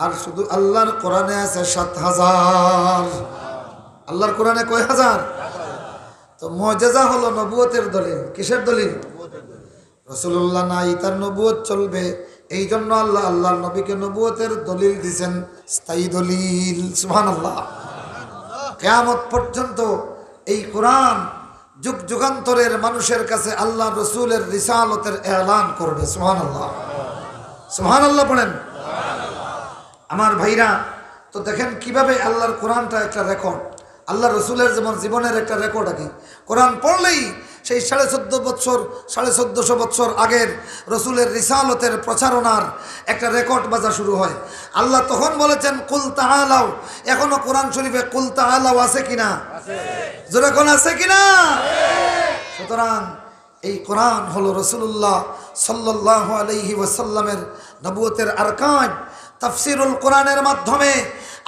আর শুধু আল্লাহর কোরআনে আছে 7,000। আল্লাহর কোরআনে কয় হাজার? তো মুজিজা হলো নবুয়তের দলিল। কিসের দলিল? রাসূলুল্লাহ নাই, তার নবুয়ত চলবে। এই জন্য আল্লাহ আল্লাহর নবীকে নবুয়তের দলিল দিয়েছেন, স্থায়ী দলিল। সুবহানাল্লাহ। কিয়ামত পর্যন্ত এই কোরআন যুগ যুগান্তরের মানুষের কাছে আল্লাহ রাসূলের রিসালতের এলান করবে। সুবহানাল্লাহ। সুবহানাল্লাহ পড়েন। আমার ভাইরা, তো দেখেন কিভাবে আল্লাহর কোরআনটা একটা রেকর্ড। আল্লাহ রসুলের যেমন জীবনের একটা রেকর্ড আছে। কোরআন পড়লেই সেই 1450 বছর আগের রসুলের রিসালতের প্রচারণার একটা রেকর্ড বাজা শুরু হয়। আল্লাহ তখন বলেছেন কুল তাআলাও। এখনো কোরআন শরীফে কুল তাআলাও আছে কিনা? জোরে কোন আছে কিনা? সুতরাং এই কোরআন হলো রাসূলুল্লাহ সাল্লাল্লাহু আলাইহি ওয়াসাল্লামের নবুয়তের আরকান। তাফসীরুল কোরআনের মাধ্যমে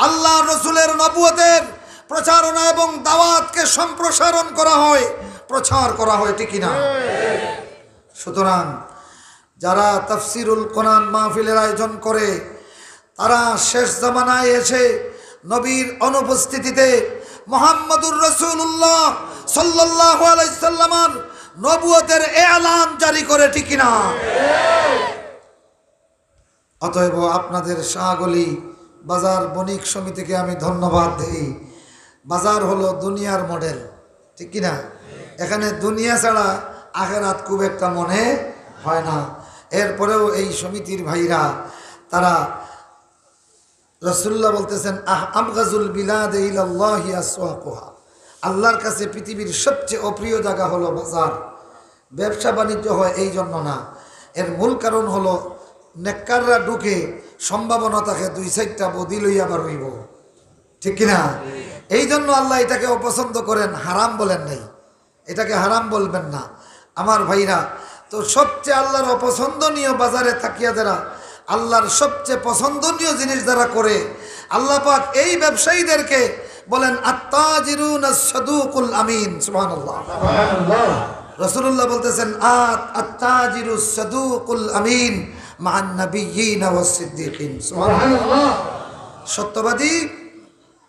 আল্লাহ রসুলের নবুয়তের প্রচারণা এবং দাওয়াতকে সম্প্রসারণ করা হয়, প্রচার করা হয়, ঠিক কিনা? সুতরাং যারা তাফসীরুল কোরআন মাহফিলের আয়োজন করে, তারা শেষ জামানায় এসে নবীর অনুপস্থিতিতে মুহাম্মদুর রাসূলুল্লাহ সাল্লাল্লাহু আলাইহি সাল্লামের নবুয়তের এলান জারি করে, ঠিক কিনা? অতএব আপনাদের শাহগলি বাজার বণিক সমিতিকে আমি ধন্যবাদ দেই। বাজার হলো দুনিয়ার মডেল, ঠিক কিনা? এখানে দুনিয়া ছাড়া আখিরাত খুব একটা মনে হয় না। এরপরেও এই সমিতির ভাইরা তারা, রাসূলুল্লাহ বলতেছেন আবগাজুল বিলাদ ইলাল্লাহি আসওয়াকুহা। আল্লাহর কাছে পৃথিবীর সবচেয়ে অপ্রিয় জায়গা হলো বাজার। ব্যবসা বাণিজ্য হয় এই জন্য না, এর মূল কারণ হলো নেককাররা ঢুকে সম্ভাবনা থাকে 2-4টা বদি লইয়া বার হইব, ঠিক কিনা? এই জন্য আল্লাহ এটাকে অপছন্দ করেন, হারাম বলেন নাই। এটাকে হারাম বলবেন না আমার ভাইরা। তো সবচেয়ে আল্লাহর অপছন্দনীয় বাজারে থাকিয়া যারা আল্লাহর সবচেয়ে পছন্দনীয় জিনিস যারা করে, আল্লাহ পাক এই ব্যবসায়ীদেরকে বলেন আত-তাজিরুন আস-সাদুকুল আমিন। সুবহানাল্লাহ। রাসূলুল্লাহ বলতেছেন আত-তাজিরুস সাদুকুল আমিন মান নাবিয়্যিন ওয়াস সিদ্দিকিন। সুবহানাল্লাহ। সত্যবাদী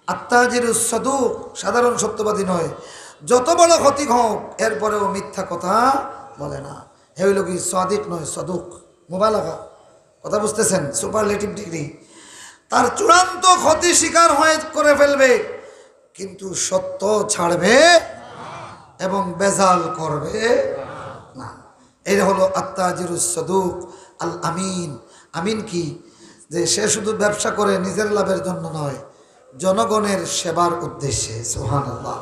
আত-তাজিরুস সাদুক, সাধারণ সত্যবাদী নয়। যত বড় ক্ষতি হোক এরপরেও মিথ্যা কথা বলে না। এ হইল কি সাদিক নয়, সাদুক। মুবালাগা, কথা বুঝতেছেন? Superlative degree. তার চূড়ান্ত ক্ষতি স্বীকার হয়ে করে ফেলবে, কিন্তু সত্য ছাড়বে এবং বেজাল করবে এই হলো আত্তাজিরুস সাদুক আল আমিন। আমিন কি? যে সে শুধু ব্যবসা করে নিজের লাভের জন্য নয়, জনগণের সেবার উদ্দেশ্যে। সুবহানাল্লাহ।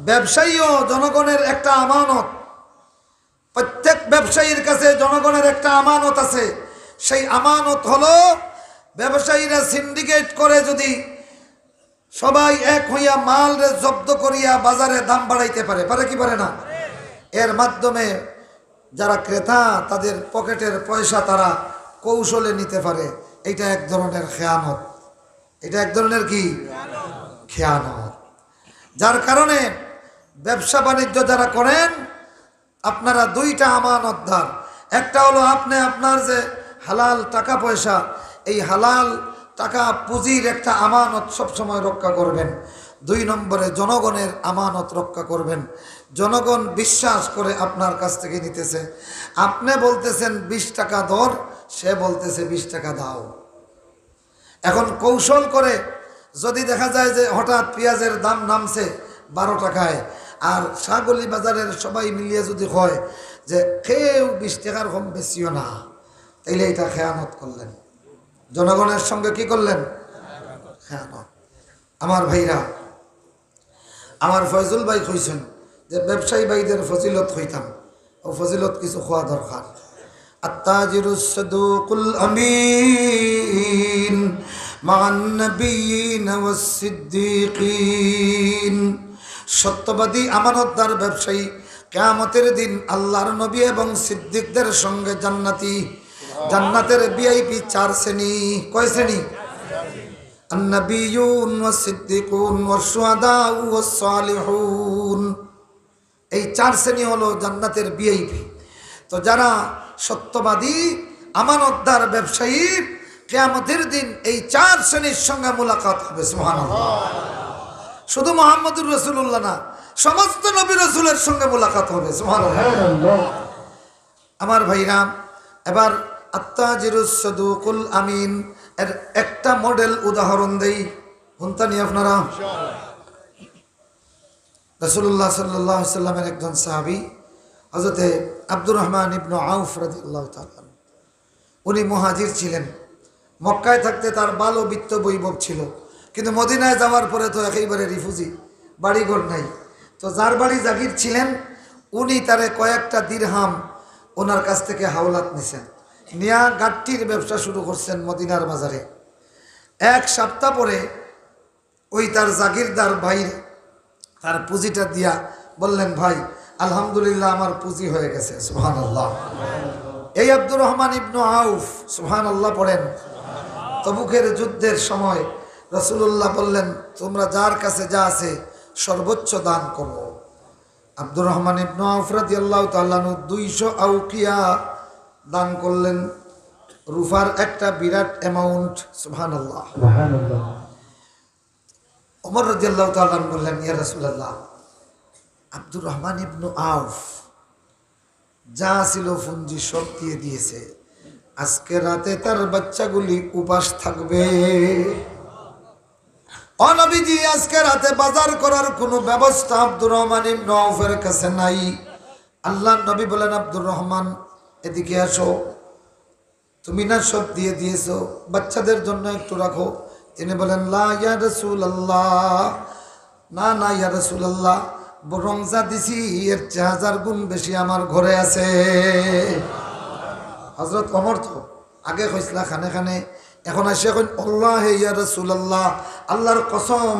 ব্যবসায়ীও জনগণের একটা আমানত। প্রত্যেক ব্যবসায়ীর কাছে জনগণের একটা আমানত আছে। সেই আমানত হলো ব্যবসায়ীরা সিন্ডিকেট করে যদি সবাই এক হইয়া মাল জব্দ করিয়া বাজারে দাম বাড়াইতে পারে, পারে কি পারে না? এর মাধ্যমে যারা ক্রেতা তাদের পকেটের পয়সা তারা কৌশলে নিতে পারে। এটা এক ধরনের খেয়ানত। এটা এক ধরনের কি খেয়ানত। যার কারণে ব্যবসা বাণিজ্য যারা করেন আপনারা দুইটা আমানতদার। একটা হলো আপনি আপনার যে হালাল টাকা পয়সা, এই হালাল টাকা পুঁজির একটা আমানত সবসময় রক্ষা করবেন। 2 নম্বরে জনগণের আমানত রক্ষা করবেন। জনগণ বিশ্বাস করে আপনার কাছ থেকে নিতেছে। আপনি বলতেছেন 20 টাকা দর, সে বলতেছে 20 টাকা দাও। এখন কৌশল করে যদি দেখা যায় যে হঠাৎ পেঁয়াজের দাম নামছে 12 টাকায়, আর শাহগলি বাজারের সবাই মিলিয়ে যদি হয় যে কেউ 20 টাকার কম বেশিও না, তাইলে এটা খেয়ানত করলেন। জনগণের সঙ্গে কি করলেন? খেয়ানত। আমার ভাইরা, আমার ফয়জুল ভাই কইছেন যে ব্যবসায়ী ভাইদের ফজিলত হইতাম, ও ফজিলত কিছু হওয়া দরকার। আত্তাজিরুস সাদুকুল আমিন মা'আন নাবিয়্যিন ওয়াস সিদ্দীকিন। সত্যবাদী আমানতদার ব্যবসায়ী কিয়ামতের দিন আল্লাহর নবী এবং সিদ্দিকদের সঙ্গে জান্নাতি। জান্নাতের ভিআইপি 4 শ্রেণী। কয় শ্রেণী? আন-নাবিয়্যুন ওয়াস সিদ্দীকুন ওয়াস শুহাদাউ ওয়াস সালিহুন। এই 4 শ্রেণী হলো জান্নাতের ভিআইপি। তো যারা সত্যবাদী আমানতদার ব্যবসায়ী, কিয়ামতের দিন এই 4 শ্রেণীর সঙ্গে মুলাকাত হবে। সুবহানাল্লাহ। শুধু মুহাম্মদুর রাসূলুল্লাহ না, সমস্ত নবী রাসূলের সঙ্গে মুলাকাত হবে। সুবহানাল্লাহ। আমার ভাইরা, এবার আত্তাজিরুস সাদুকুল আমিন এর একটা মডেল উদাহরণ দেই। শুনতানি আপনারা? রাসূলুল্লাহ সাল্লাল্লাহু আলাইহি সাল্লামের একজন সাহাবী হযরতে আব্দুর রহমান ইবনে আউফ রাদিয়াল্লাহু তাআলা, উনি মুহাজির ছিলেন। মক্কায় থাকতে তার ভালো বিত্ত বৈভব ছিল, কিন্তু মদিনায় যাওয়ার পরে তো একেবারে রিফিউজি, বাড়িঘর নাই। তো যার বাড়ি জাগির ছিলেন উনি তারে কয়েকটা দিরহাম ওনার কাছ থেকে হাওলাত নিছেন, নিয়া গাট্টির ব্যবসা শুরু করছেন মদিনার বাজারে। 1 সপ্তাহ পরে ওই তার জাগিরদার ভাই তার পুঁজিটা দিয়া বললেন, ভাই আলহামদুলিল্লাহ আমার পুঁজি হয়ে গেছে। সুবহানাল্লাহ। এই আব্দুর রহমান ইবনে আউফ, সুবহানাল্লাহ পড়েন। তবুকের যুদ্ধের সময় রাসূলুল্লাহ বললেন, তোমরা যার কাছে যা আছে সর্বোচ্চ দান করো। আব্দুর রহমান ইবনে আউফ রাদিয়াল্লাহু তাআলা 200 আউকিয়া দান করলেন, রুফার একটা বিরাট অ্যামাউন্ট। সুবহানাল্লাহ। সুবহানাল্লাহ। ওমর রাদিয়াল্লাহু তাআলা বললেন, ইয়া রাসূলুল্লাহ, আব্দুর রহমান ইবনে আউফ যা ছিল পুঁজি সব দিয়ে দিয়েছে, আজকে রাতে তার বাচ্চাগুলি উপাস থাকবে। ও নবীজি, আজকে রাতে বাজার করার কোনো ব্যবস্থা আব্দুর রহমান ইবনে আউফের কাছে নাই। আল্লাহর নবী বলেন, আব্দুর রহমান এদিকে আসো, তুমি না সব দিয়ে দিয়েছো, বাচ্চাদের জন্য একটু রাখো। তিনি বলেন, লা ইয়া রাসূলুল্লাহ, না না ইয়া রাসূলুল্লাহ, বরং যা দিছি এর 1000 গুণ বেশি আমার ঘরে আছে। হযরত ওমর তো আগে কইসলা খানে খানে, এখন আসে কইন, আল্লাহ ইয়া রাসূলুল্লাহ, আল্লাহর কসম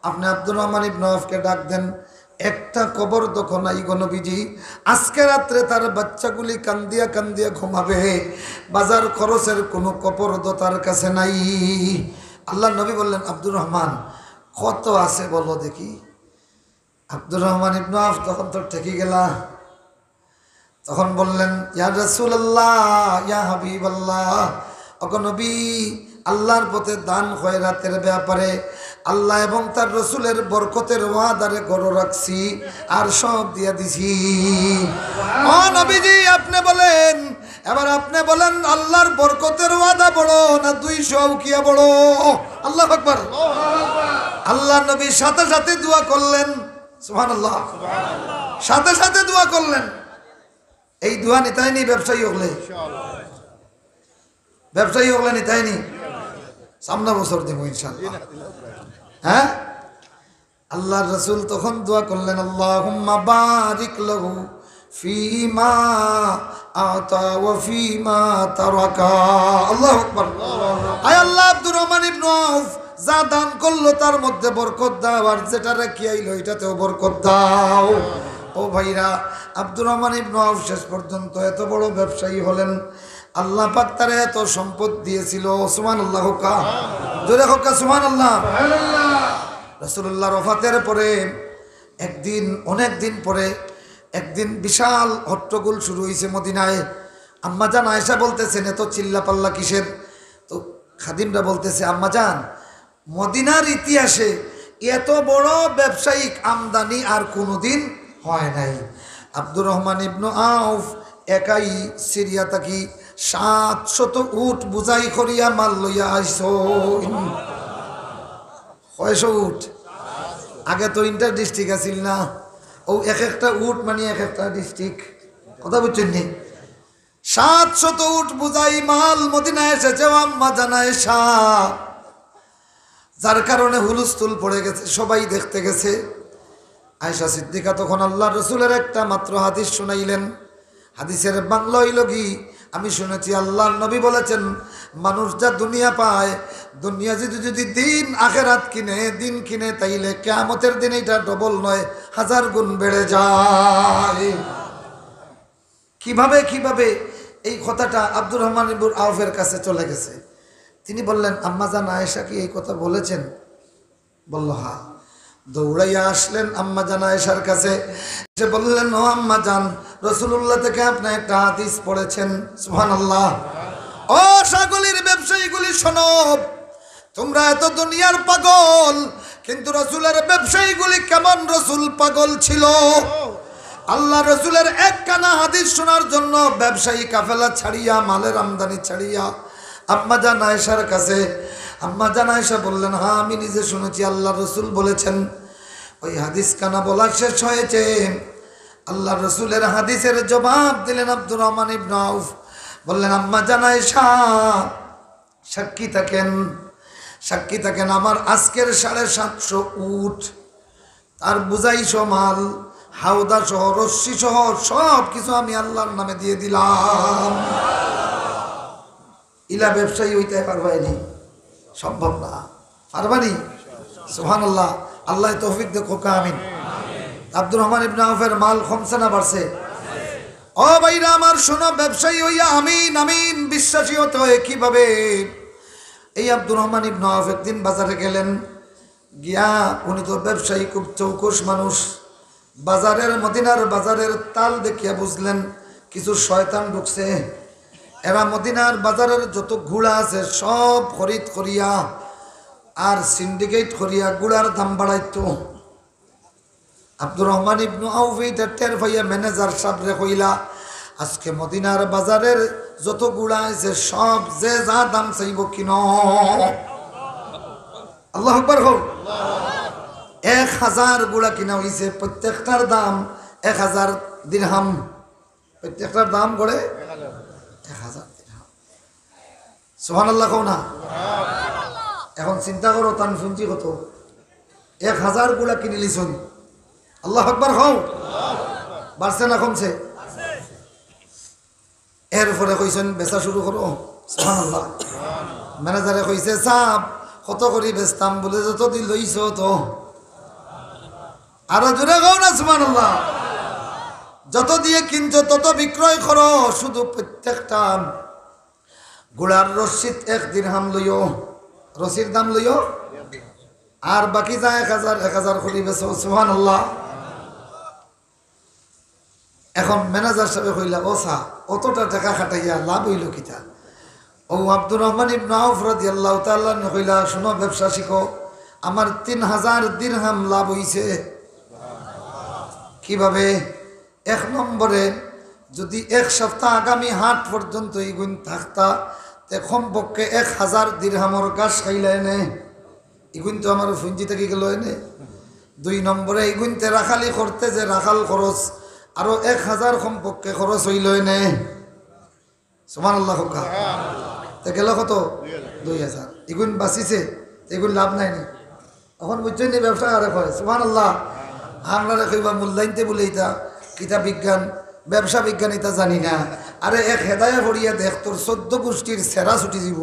আপনি আব্দুর রহমান ইবনে আউফকে ডাক দেন, একটা কবর দখল নাই গো নবীজি, আজকে রাত্রে তার বাচ্চাগুলি কান্দিয়া কান্দিয়া ঘুমাবে, বাজার খরচের কোনো কবর তার কাছে নাই। আল্লাহ নবী বললেন, আব্দুর রহমান কত আছে বলো দেখি। আব্দুর রহমান ইবনে আউফ তখন তো ঠেকে গেলা, তখন বললেন, ইয়া রাসূলুল্লাহ, ইয়া হাবিবাল্লাহ, ওগো নবী, আল্লাহর পথে দান খয়রাতের ব্যাপারে আল্লাহ এবং তার রসুলের বরকতের ওয়াদারে গড় রাখছি, আর সব দিয়া দিছি। ও নবীজি, আপনি বলেন, এবার আপনি বলেন, আল্লাহর বরকতের ওয়াদা বড় না 200 আউকিয়া বড়? আল্লাহু আকবার। আল্লাহ নবী সাথে সাথে দোয়া করলেন। সুবহানাল্লাহ। সাথে সাথে দোয়া করলেন, এই দোয়া নিতাইনি ব্যবসায়ী হলে, ব্যবসায়ী হলে নিতাইনি সামনে বছর দেব ইনশাআল্লাহ। হ্যাঁ, আল্লাহর রাসূল তখন দোয়া করলেন, আল্লাহুম্মা বারিক লাহু ফিমা আতা ওয়া ফিমা তারাকা। আল্লাহু আকবার। আয় আল্লাহ, আব্দুর রহমান ইবনে আউফ যা দান করলো তার মধ্যে বরকত দাও, আর যেটা রেখে আইলো এটাতেও বরকত দাও। ও ভাইরা, আব্দুর রহমান ইবনে আউফ শেষ পর্যন্ত এত বড় ব্যবসায়ী হলেন, আল্লাহ পাক তারে এত সম্পদ দিয়েছিল। সুবহানাল্লাহ, কা জোরে হোক সুবহানাল্লাহ। রাসূলুল্লাহর ওফাতের পরে একদিন, অনেক দিন পরে একদিন বিশাল হট্টগোল শুরু হয়েছে মদিনায়। আম্মাজান আয়েশা বলতেছেন, এত চিল্লা পাল্লা কিসের? তো খাদিমরা বলতেছে, আম্মাজান, মদিনার ইতিহাসে এত বড় ব্যবসায়িক আমদানি আর কোনোদিন হয় নাই। আব্দুর রহমান ইবনে আউফ একাই সিরিয়া থাকি 700 উট বুঝাই করিয়া মাল লইয়া আইসো। কয়শো উট? আগে তো ইন্টার ডিস্ট্রিক্ট আছিল না, ও এক একটা উট মানে এক একটা ডিস্ট্রিক্ট, কথা বুঝছেন নি? 700 উট বুঝাই মাল মদিনায় এসেছে আম্মা জান আয়েশা, যার কারণে হুলস্থুল পড়ে গেছে, সবাই দেখতে গেছে। আয়েশা সিদ্দিকা তখন আল্লাহর রাসূলের একটা মাত্র হাদিস শুনাইলেন। হাদিসের বাংলা হইল কি, আমি শুনেছি আল্লাহর নবী বলেছেন, মানুষ যা দুনিয়া পায়, দুনিয়া যদি দিন আখেরাত কিনে, দিন কিনে, তাইলে কিয়ামতের দিন এটা ডবল নয় 1000 গুণ বেড়ে যায়। কিভাবে কিভাবে এই কথাটা আব্দুর রহমান ইবনে আউফের কাছে চলে গেছে। তিনি বললেন, আম্মাজান আয়েশা কি এই কথা বলেছেন? বলল হ্যাঁ। দৌড়াইয়া আসলেন আম্মাজান আয়েশার কাছে, সে বললেন, ও আম্মাজান, রাসূলুল্লাহ থেকে আপনি একটা হাদিস পড়েছেন। সুবহানাল্লাহ। ও সাগলির ব্যবসায়ীগুলি শোনো, তোমরা এত দুনিয়ার পাগল, কিন্তু রাসূলের ব্যবসায়ীগুলি কেমন রাসূল পাগল ছিল। আল্লাহ রাসূলের একখানা হাদিস শোনার জন্য ব্যবসায়ী কাফেলা ছাড়িয়া, মালের আমদানি ছাড়িয়া আম্মাজান আয়েশার কাছে। আম্মাজান আয়েশা বললেন, হ্যাঁ আমি নিজে শুনেছি আল্লাহ রাসূল বলেছেন। ওই হাদিস কানা বলা শেষ হয়েছে, আল্লাহ রাসূলের হাদিসের জবাব দিলেন আব্দুর রহমান ইবনে আউফ। বললেন, আম্মাজান আয়েশা সাক্ষী থাকেন, সাক্ষী থাকেন, আমার আজকের 750 উট, তার বুঝাইশো মাল, হাওদা সহ, রশ্মি সহ সব কিছু আমি আল্লাহর নামে দিয়ে দিলাম। ইলা ব্যবসায়ী হইতে পারবানি, সম্ভব না, পারবানি? সুবহানাল্লাহ। আল্লাহ তৌফিক দেখো, আমিন। আব্দুর রহমান ইবনে আউফের মাল কমছে না বাড়ছে? ও ভাইরা আমার শোনো, ব্যবসায়ী হইয়া আমিন আমিন বিশ্বাসী হতে হয় কিভাবে? এই আব্দুর রহমান ইবনে আউফ একদিন বাজারে গেলেন, গিয়া উনি তো ব্যবসায়ী, খুব চৌকস মানুষ, বাজারের, মদিনার বাজারের তাল দেখিয়া বুঝলেন কিছু শয়তান ঢুকছে। এরা মদিনার বাজারের যত ঘোড়া আছে সব খরিদ করিয়া আর সিন্ডিকেট করিয়া গুড়ার দাম বাড়াইতো। আব্দুর রহমান ইবনে আউফ এটা টের পাইয়া ম্যানেজার সাহেবরে কইলা, আজকে মদিনার বাজারের যত গুড়া আছে সব যে যা দাম চাইব কিন। আল্লাহু আকবার হোক। 1000 গুড়া কিনা হইছে, প্রত্যেকটার দাম 1000 দিরহাম, প্রত্যেকটার দাম করে 1000 দিরহাম। সুবহানাল্লাহ কও না? এখন চিন্তা করো, তান শুনছি কত, 1000 গুড়া কিনে লিছুন। আল্লাহু আকবার হও। বাড়ছে না কমছে? এরপরে কইছেন বেচা শুরু করো। সুবহানাল্লাহ। ম্যানেজারে কইছে, সাপ কত করি বেচতাম? বলে যত দিন লইছ তো। আরো জোরে গাও না সুবহানাল্লাহ। যত দিয়ে কিনছো তত বিক্রয় করো, শুধু প্রত্যেকটা গুড়ার রসিদ 1 দিরহাম লইও, রসির দাম লইও, আর বাকি যা 1000 করে বেচো। সুবহানাল্লাহ। এখন ম্যানেজার সাহেব কইলা, ও সা অতটা টাকা খাটাইয়া লাভ হইল কিতা? ও আব্দুর রহমান ইবনে আউফ রাদিয়াল্লাহু তাআলা কইলা, শোনো, ব্যবসা শিখো, আমার 3000 দিরহাম লাভ হইছে। কিভাবে? 1 নম্বরে যদি 1 সপ্তাহ আগামী হাট পর্যন্ত এই গুণ থাকতা, তে কমপক্ষে 1000 দিরহামর গাছ খাইলা এনে, এগুন তো আমার ফুঞ্জি থেকে গেল এনে। 2 নম্বরে এই গুণতে রাখালি করতে যে রাখাল খরচ আরো 1000 কমপক্ষে খরচ হইল নে সুবহানাল্লাহ হোকা তে গেল কত 2000 এগুন বাঁচিছে এগুন লাভ নাই নি এখন বুঝছেন নি ব্যবসা আরে করে সুবহানাল্লাহ আমরা কইবা মূল্যায়নতে বলে এটা কিতাব বিজ্ঞান ব্যবসা বিজ্ঞান এটা জানি না আরে এক হেদায়া ভরিয়া দেখ তোর 14 গোষ্ঠীর সেরা ছুটি দিব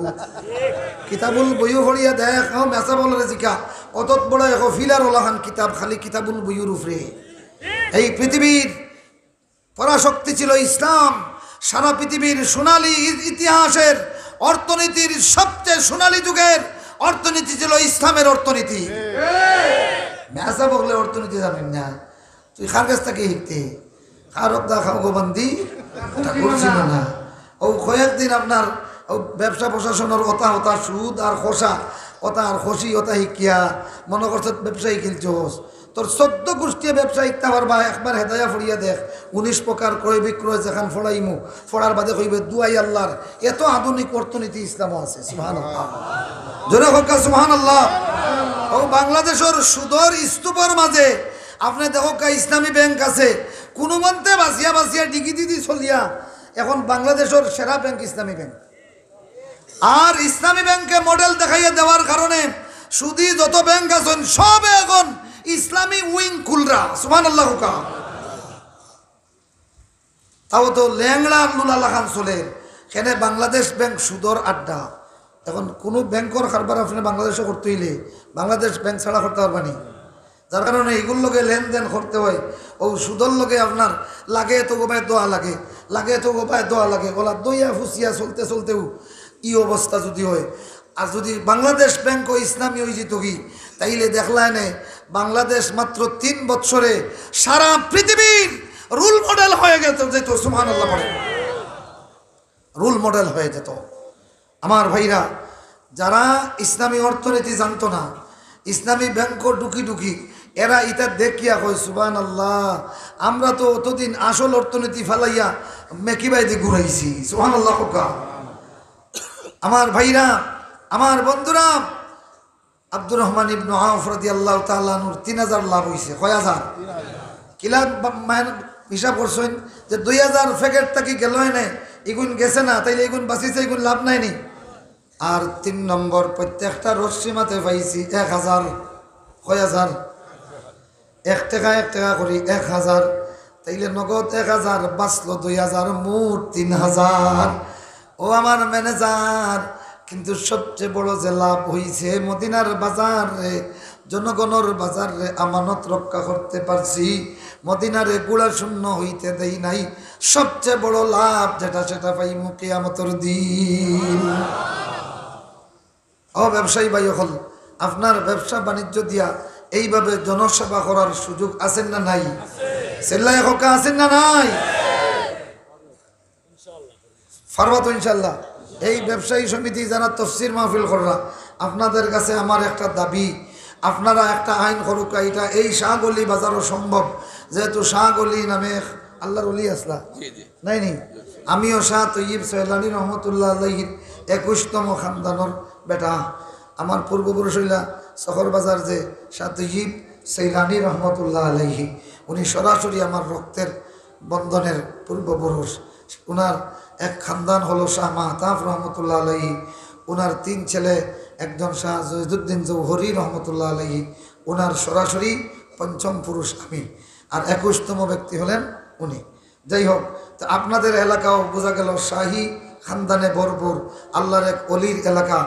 কিতাবুল বইও ভরিয়া দেখ মেসা বলে জিকা অত বড় এক ফিলার ওলাহান কিতাব খালি কিতাবুল বইয়ের উপরে এই পৃথিবীর পরাশক্তি ছিল ইসলাম সারা পৃথিবীর সোনালী ইতিহাসের অর্থনীতির সবচেয়ে সোনালী যুগের অর্থনীতি ছিল ইসলামের অর্থনীতি মেসা বললে অর্থনীতি জানেন না তুই কার কাছ থেকে শিখতে খারবদা খাও গোবন্দি করছিল না ও কয়েকদিন আপনার ব্যবসা প্রশাসনের কথা সুদ আর খসা কথা আর খসি কথা শিকিয়া মনে করছে ব্যবসায়ী খেলছোস তোর 14 গোষ্ঠী ব্যবসা শিখতে পারবা একবার হেদায়া ফড়িয়া দেখ 19 প্রকার ক্রয় বিক্রয় যেখান ফড়াইমু ফড়ার বাদে কইবে দুয়াই আল্লাহর এত আধুনিক অর্থনীতি ইসলামও আছে সুবহানাল্লাহ জোরে হোক সুবহানাল্লাহ ও বাংলাদেশের সুদর স্তূপের মাঝে আপনি দেখো ইসলামী ব্যাংক আছে কোনো মন্তে বাঁচিয়া ডিগি দিদি চলিয়া এখন বাংলাদেশের সেরা ব্যাংক ইসলামী ব্যাংক আর ইসলামী ব্যাংকে মডেল দেখাইয়া দেওয়ার কারণে সুদি যত ব্যাংক আছেন সব এখন ইসলামী উইং খুলরা সুবহানাল্লাহ হুকা তাও তো ল্যাংড়া লুলা খান চলে এখানে বাংলাদেশ ব্যাংক সুদর আড্ডা এখন কোনো ব্যাংকর কারবার আপনি বাংলাদেশে করতে হইলে বাংলাদেশ ব্যাংক ছাড়া করতে পারবানি যার কারণে এগুলোর লোকে লেনদেন করতে হয় ও সুদর লোকে আপনার লাগে তো গোপায় দোয়া লাগে তো গোপায় দোয়া লাগে ওলা দইয়া ফুসিয়া চলতেও ই অবস্থা যদি হয় আর যদি বাংলাদেশ ব্যাংক ও ইসলামী হয়ে যেত কি তাইলে দেখলায় নে বাংলাদেশ মাত্র 3 বছরে সারা পৃথিবীর রুল মডেল হয়ে যেত সুবহানাল্লাহ পড়ে রুল মডেল হয়ে যেত আমার ভাইরা যারা ইসলামী অর্থনীতি জানতো না ইসলামী ব্যাংক ঢুকি এরা এটা দেখিয়া কয় সুবহানাল্লাহ আমরা তো অতদিন আসল অর্থনীতি ফালাইয়া মেকিবাইতে ঘুরাইছি সুবহানাল্লাহ কোকা আমার ভাইরা আমার বন্ধুরা আব্দুর রহমান ইবনে আউফ রাদিয়াল্লাহু তাআলা আনহুর 3000 লাভ হইছে কয় হাজার কিলা হিসাব করছেন যে 2000 প্যাকেট থেকে গেল না এগুন গেছে না তাইলে এগুন বাঁচিছে এগুন লাভ নাই নি আর 3 নম্বর প্রত্যেকটা রশ্মি মাতে পাইছি 1000 কয় হাজার 1 টাকা করি 1000 তাইলে নগদ 1000 বাঁচলো 2000 মোট 3000 ও আমার ম্যানেজার কিন্তু সবচেয়ে বড় যে লাভ হইছে মদিনার বাজারে জনগণের বাজারে আমানত রক্ষা করতে পারছি মদিনারে গুড়া শূন্য হইতে দেই নাই সবচেয়ে বড় লাভ যেটা সেটা পাই কিয়ামতের দিন ও ব্যবসায়ী ভাই হল আপনার ব্যবসা বাণিজ্য দিয়া এইভাবে জনসেবা করার সুযোগ আছেন না নাই সেল্লাই হকা আছেন না নাই পারবা তো ইনশাল্লাহ এই ব্যবসায়ী সমিতি যারা তফসির মাহফিল করা আপনাদের কাছে আমার একটা দাবি আপনারা একটা আইন করুক এটা এই শাহগলি বাজারও সম্ভব যেহেতু শাহগলি নামে আল্লাহর ওলি আসলা নাই নি আমিও শাহ তৈয়ব সৈলানি রহমতুল্লাহ আলাইহির 21তম খানদানোর বেটা আমার পূর্বপুরুষ হইলা শহর বাজার যে শাহ তৈয়ব সৈলানি রহমতুল্লাহ আলাইহি উনি সরাসরি আমার রক্তের বন্ধনের পূর্বপুরুষ ওনার এক খানদান হলো শাহ মাহতাব রহমতুল্লাহ আলাইহি ওনার 3 ছেলে একজন শাহ জহিদুদ্দিন জৌহরি রহমতুল্লাহ আলাইহি ওনার সরাসরি 5ম পুরুষ আমি আর 21তম ব্যক্তি হলেন উনি যাই হোক তো আপনাদের এলাকাও বোঝা গেল শাহী খানদানে ভরপুর আল্লাহর এক অলির এলাকা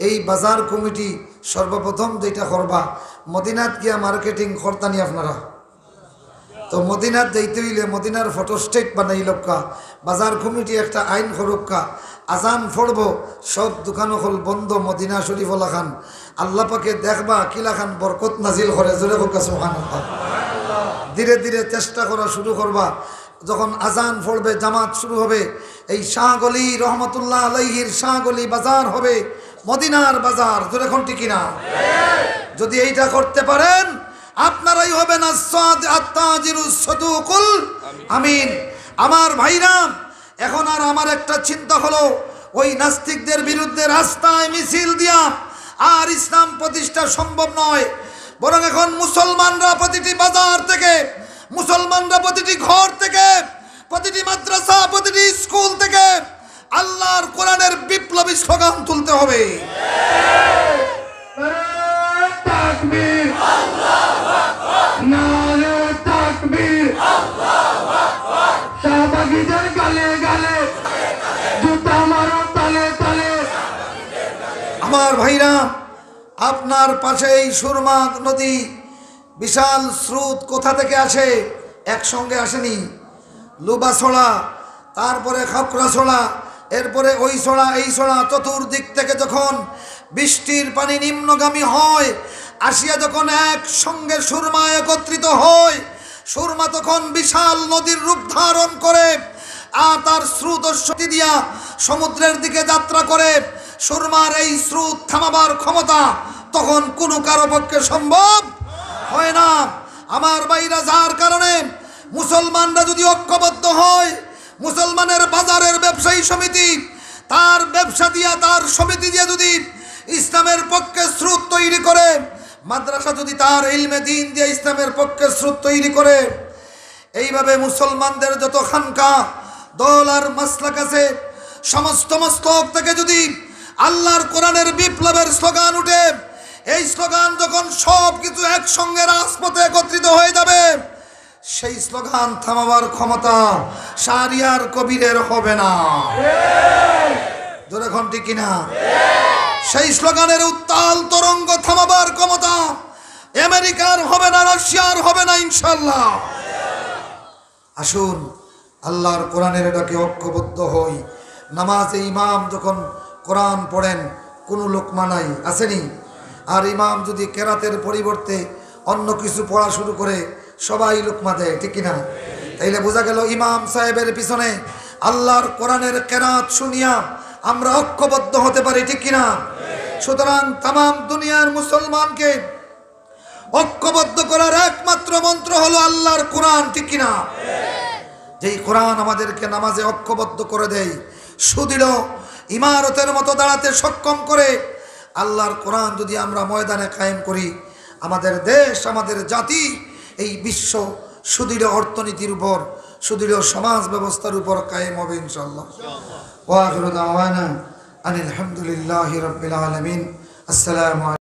এই বাজার কমিটি সর্বপ্রথম যেটা করবা মদিনাত গিয়া মার্কেটিং করতানি আপনারা তো মদিনার যাইতে হইলে মদিনার ফটোস্টেট বানাই লক্কা বাজার কমিটি একটা আইন করক্কা আজান পড়ব সব দোকান হল বন্ধ মদিনা শরীফ খান আল্লাহ পাকে দেখবা কিলা খান বরকত নাজিল করে জোরে হোক সুবহানাল্লাহ ধীরে ধীরে চেষ্টা করা শুরু করবা যখন আজান পড়বে জামাত শুরু হবে এই শাহগলি রহমতুল্লাহ আলাইহির শাহগলি বাজার হবে মদিনার বাজার জোরে কোন ঠিক কিনা যদি এইটা করতে পারেন আপনারাই হবেন আত্তাজিরুস সাদুকুল আমিন আমার ভাইরা এখন আর আমার একটা চিন্তা হলো ওই নাস্তিকদের বিরুদ্ধে রাস্তায় মিছিল দিয়া আর ইসলাম প্রতিষ্ঠা সম্ভব নয় বরং এখন মুসলমানরা প্রতিটি বাজার থেকে মুসলমানরা প্রতিটি ঘর থেকে, প্রতিটি মাদ্রাসা, প্রতিটি স্কুল থেকে আল্লাহর কোরআনের বিপ্লবী স্লোগান তুলতে হবে। তাকবীর, আল্লাহু আকবার, নারে তাকবীর, আল্লাহু আকবার। শাহবাগীদের গালে গালে জুতা মারো তালে তালে। আমার ভাইরা, আপনার পাশে এই সুরমা নদী, বিশাল স্রোত কোথা থেকে আসে? একসঙ্গে আসেনি। লুবাছড়া, তারপরে খাকড়াছড়া, এরপরে ওই ছড়া এই ছড়া, চতুর্দিক থেকে যখন বৃষ্টির পানি নিম্নগামী হয়, আসিয়া যখন একসঙ্গে সুরমা একত্রিত হয়, সুরমা তখন বিশাল নদীর রূপ ধারণ করে আর তার স্রোত শক্তি দিয়া সমুদ্রের দিকে যাত্রা করে। সুরমার এই স্রোত থামাবার ক্ষমতা তখন কোনো কারো পক্ষে সম্ভব হয় না। আমার ভাইরা, যার কারণে মুসলমানরা যদি ঐক্যবদ্ধ হয়, মুসলমানের বাজারের ব্যবসায়ী সমিতি তার ব্যবসা দিয়া, তার সমিতি দিয়ে যদি ইসলামের পক্ষে স্রোত তৈরি করে, মাদ্রাসা যদি তার ইলমে দ্বীন দিয়ে ইসলামের পক্ষে স্রোত তৈরি করে, এইভাবে মুসলমানদের যত খানকা দল আর মাসলাক আছে, সমস্ত মস্তক থেকে যদি আল্লাহর কোরআনের বিপ্লবের স্লোগান উঠে, এই স্লোগান যখন সব কিছু একসঙ্গে রাজপথে একত্রিত হয়ে যাবে, সেই স্লোগান থামাবার ক্ষমতা শারিয়ার কবিরের হবে না। জোরে এখন ঠিক কিনা? সেই স্লোগানের উত্তাল তরঙ্গ থামাবার ক্ষমতা আমেরিকার হবে না, রাশিয়ার হবে না, ইনশাআল্লাহ। আসুন আল্লাহর কোরআনের ডাকে ঐক্যবদ্ধ হই। নামাজে ইমাম যখন কোরআন পড়েন, কোনো লোকমা নাই, আসেনি? আর ইমাম যদি কেরাতের পরিবর্তে অন্য কিছু পড়া শুরু করে, সবাই লোকমা দেয়, ঠিক কিনা? তাইলে বোঝা গেল ইমাম সাহেবের পিছনে আল্লাহর কোরআনের কেরাত শুনিয়া আমরা ঐক্যবদ্ধ হতে পারি, ঠিক কিনা? সুতরাং তামাম দুনিয়ার মুসলমানকে ঐক্যবদ্ধ করার একমাত্র মন্ত্র হলো আল্লাহর কোরআন, ঠিক কিনা? যেই কোরআন আমাদেরকে নামাজে ঐক্যবদ্ধ করে দেয়, সুদৃঢ় ইমারতের মতো দাঁড়াতে সক্ষম করে। আল্লাহর কোরআন যদি আমরা ময়দানে কায়েম করি, আমাদের দেশ, আমাদের জাতি এই বিশ্ব সুদৃঢ় অর্থনীতির উপর, সুদৃঢ় সমাজ ব্যবস্থার উপর কায়েম হবে ইনশাআল্লাহ। ওয়া আখিরু দাওয়ানা আনিল হামদুলিল্লাহি রাব্বিল আলামিন। আসসালামু আলাইকুম।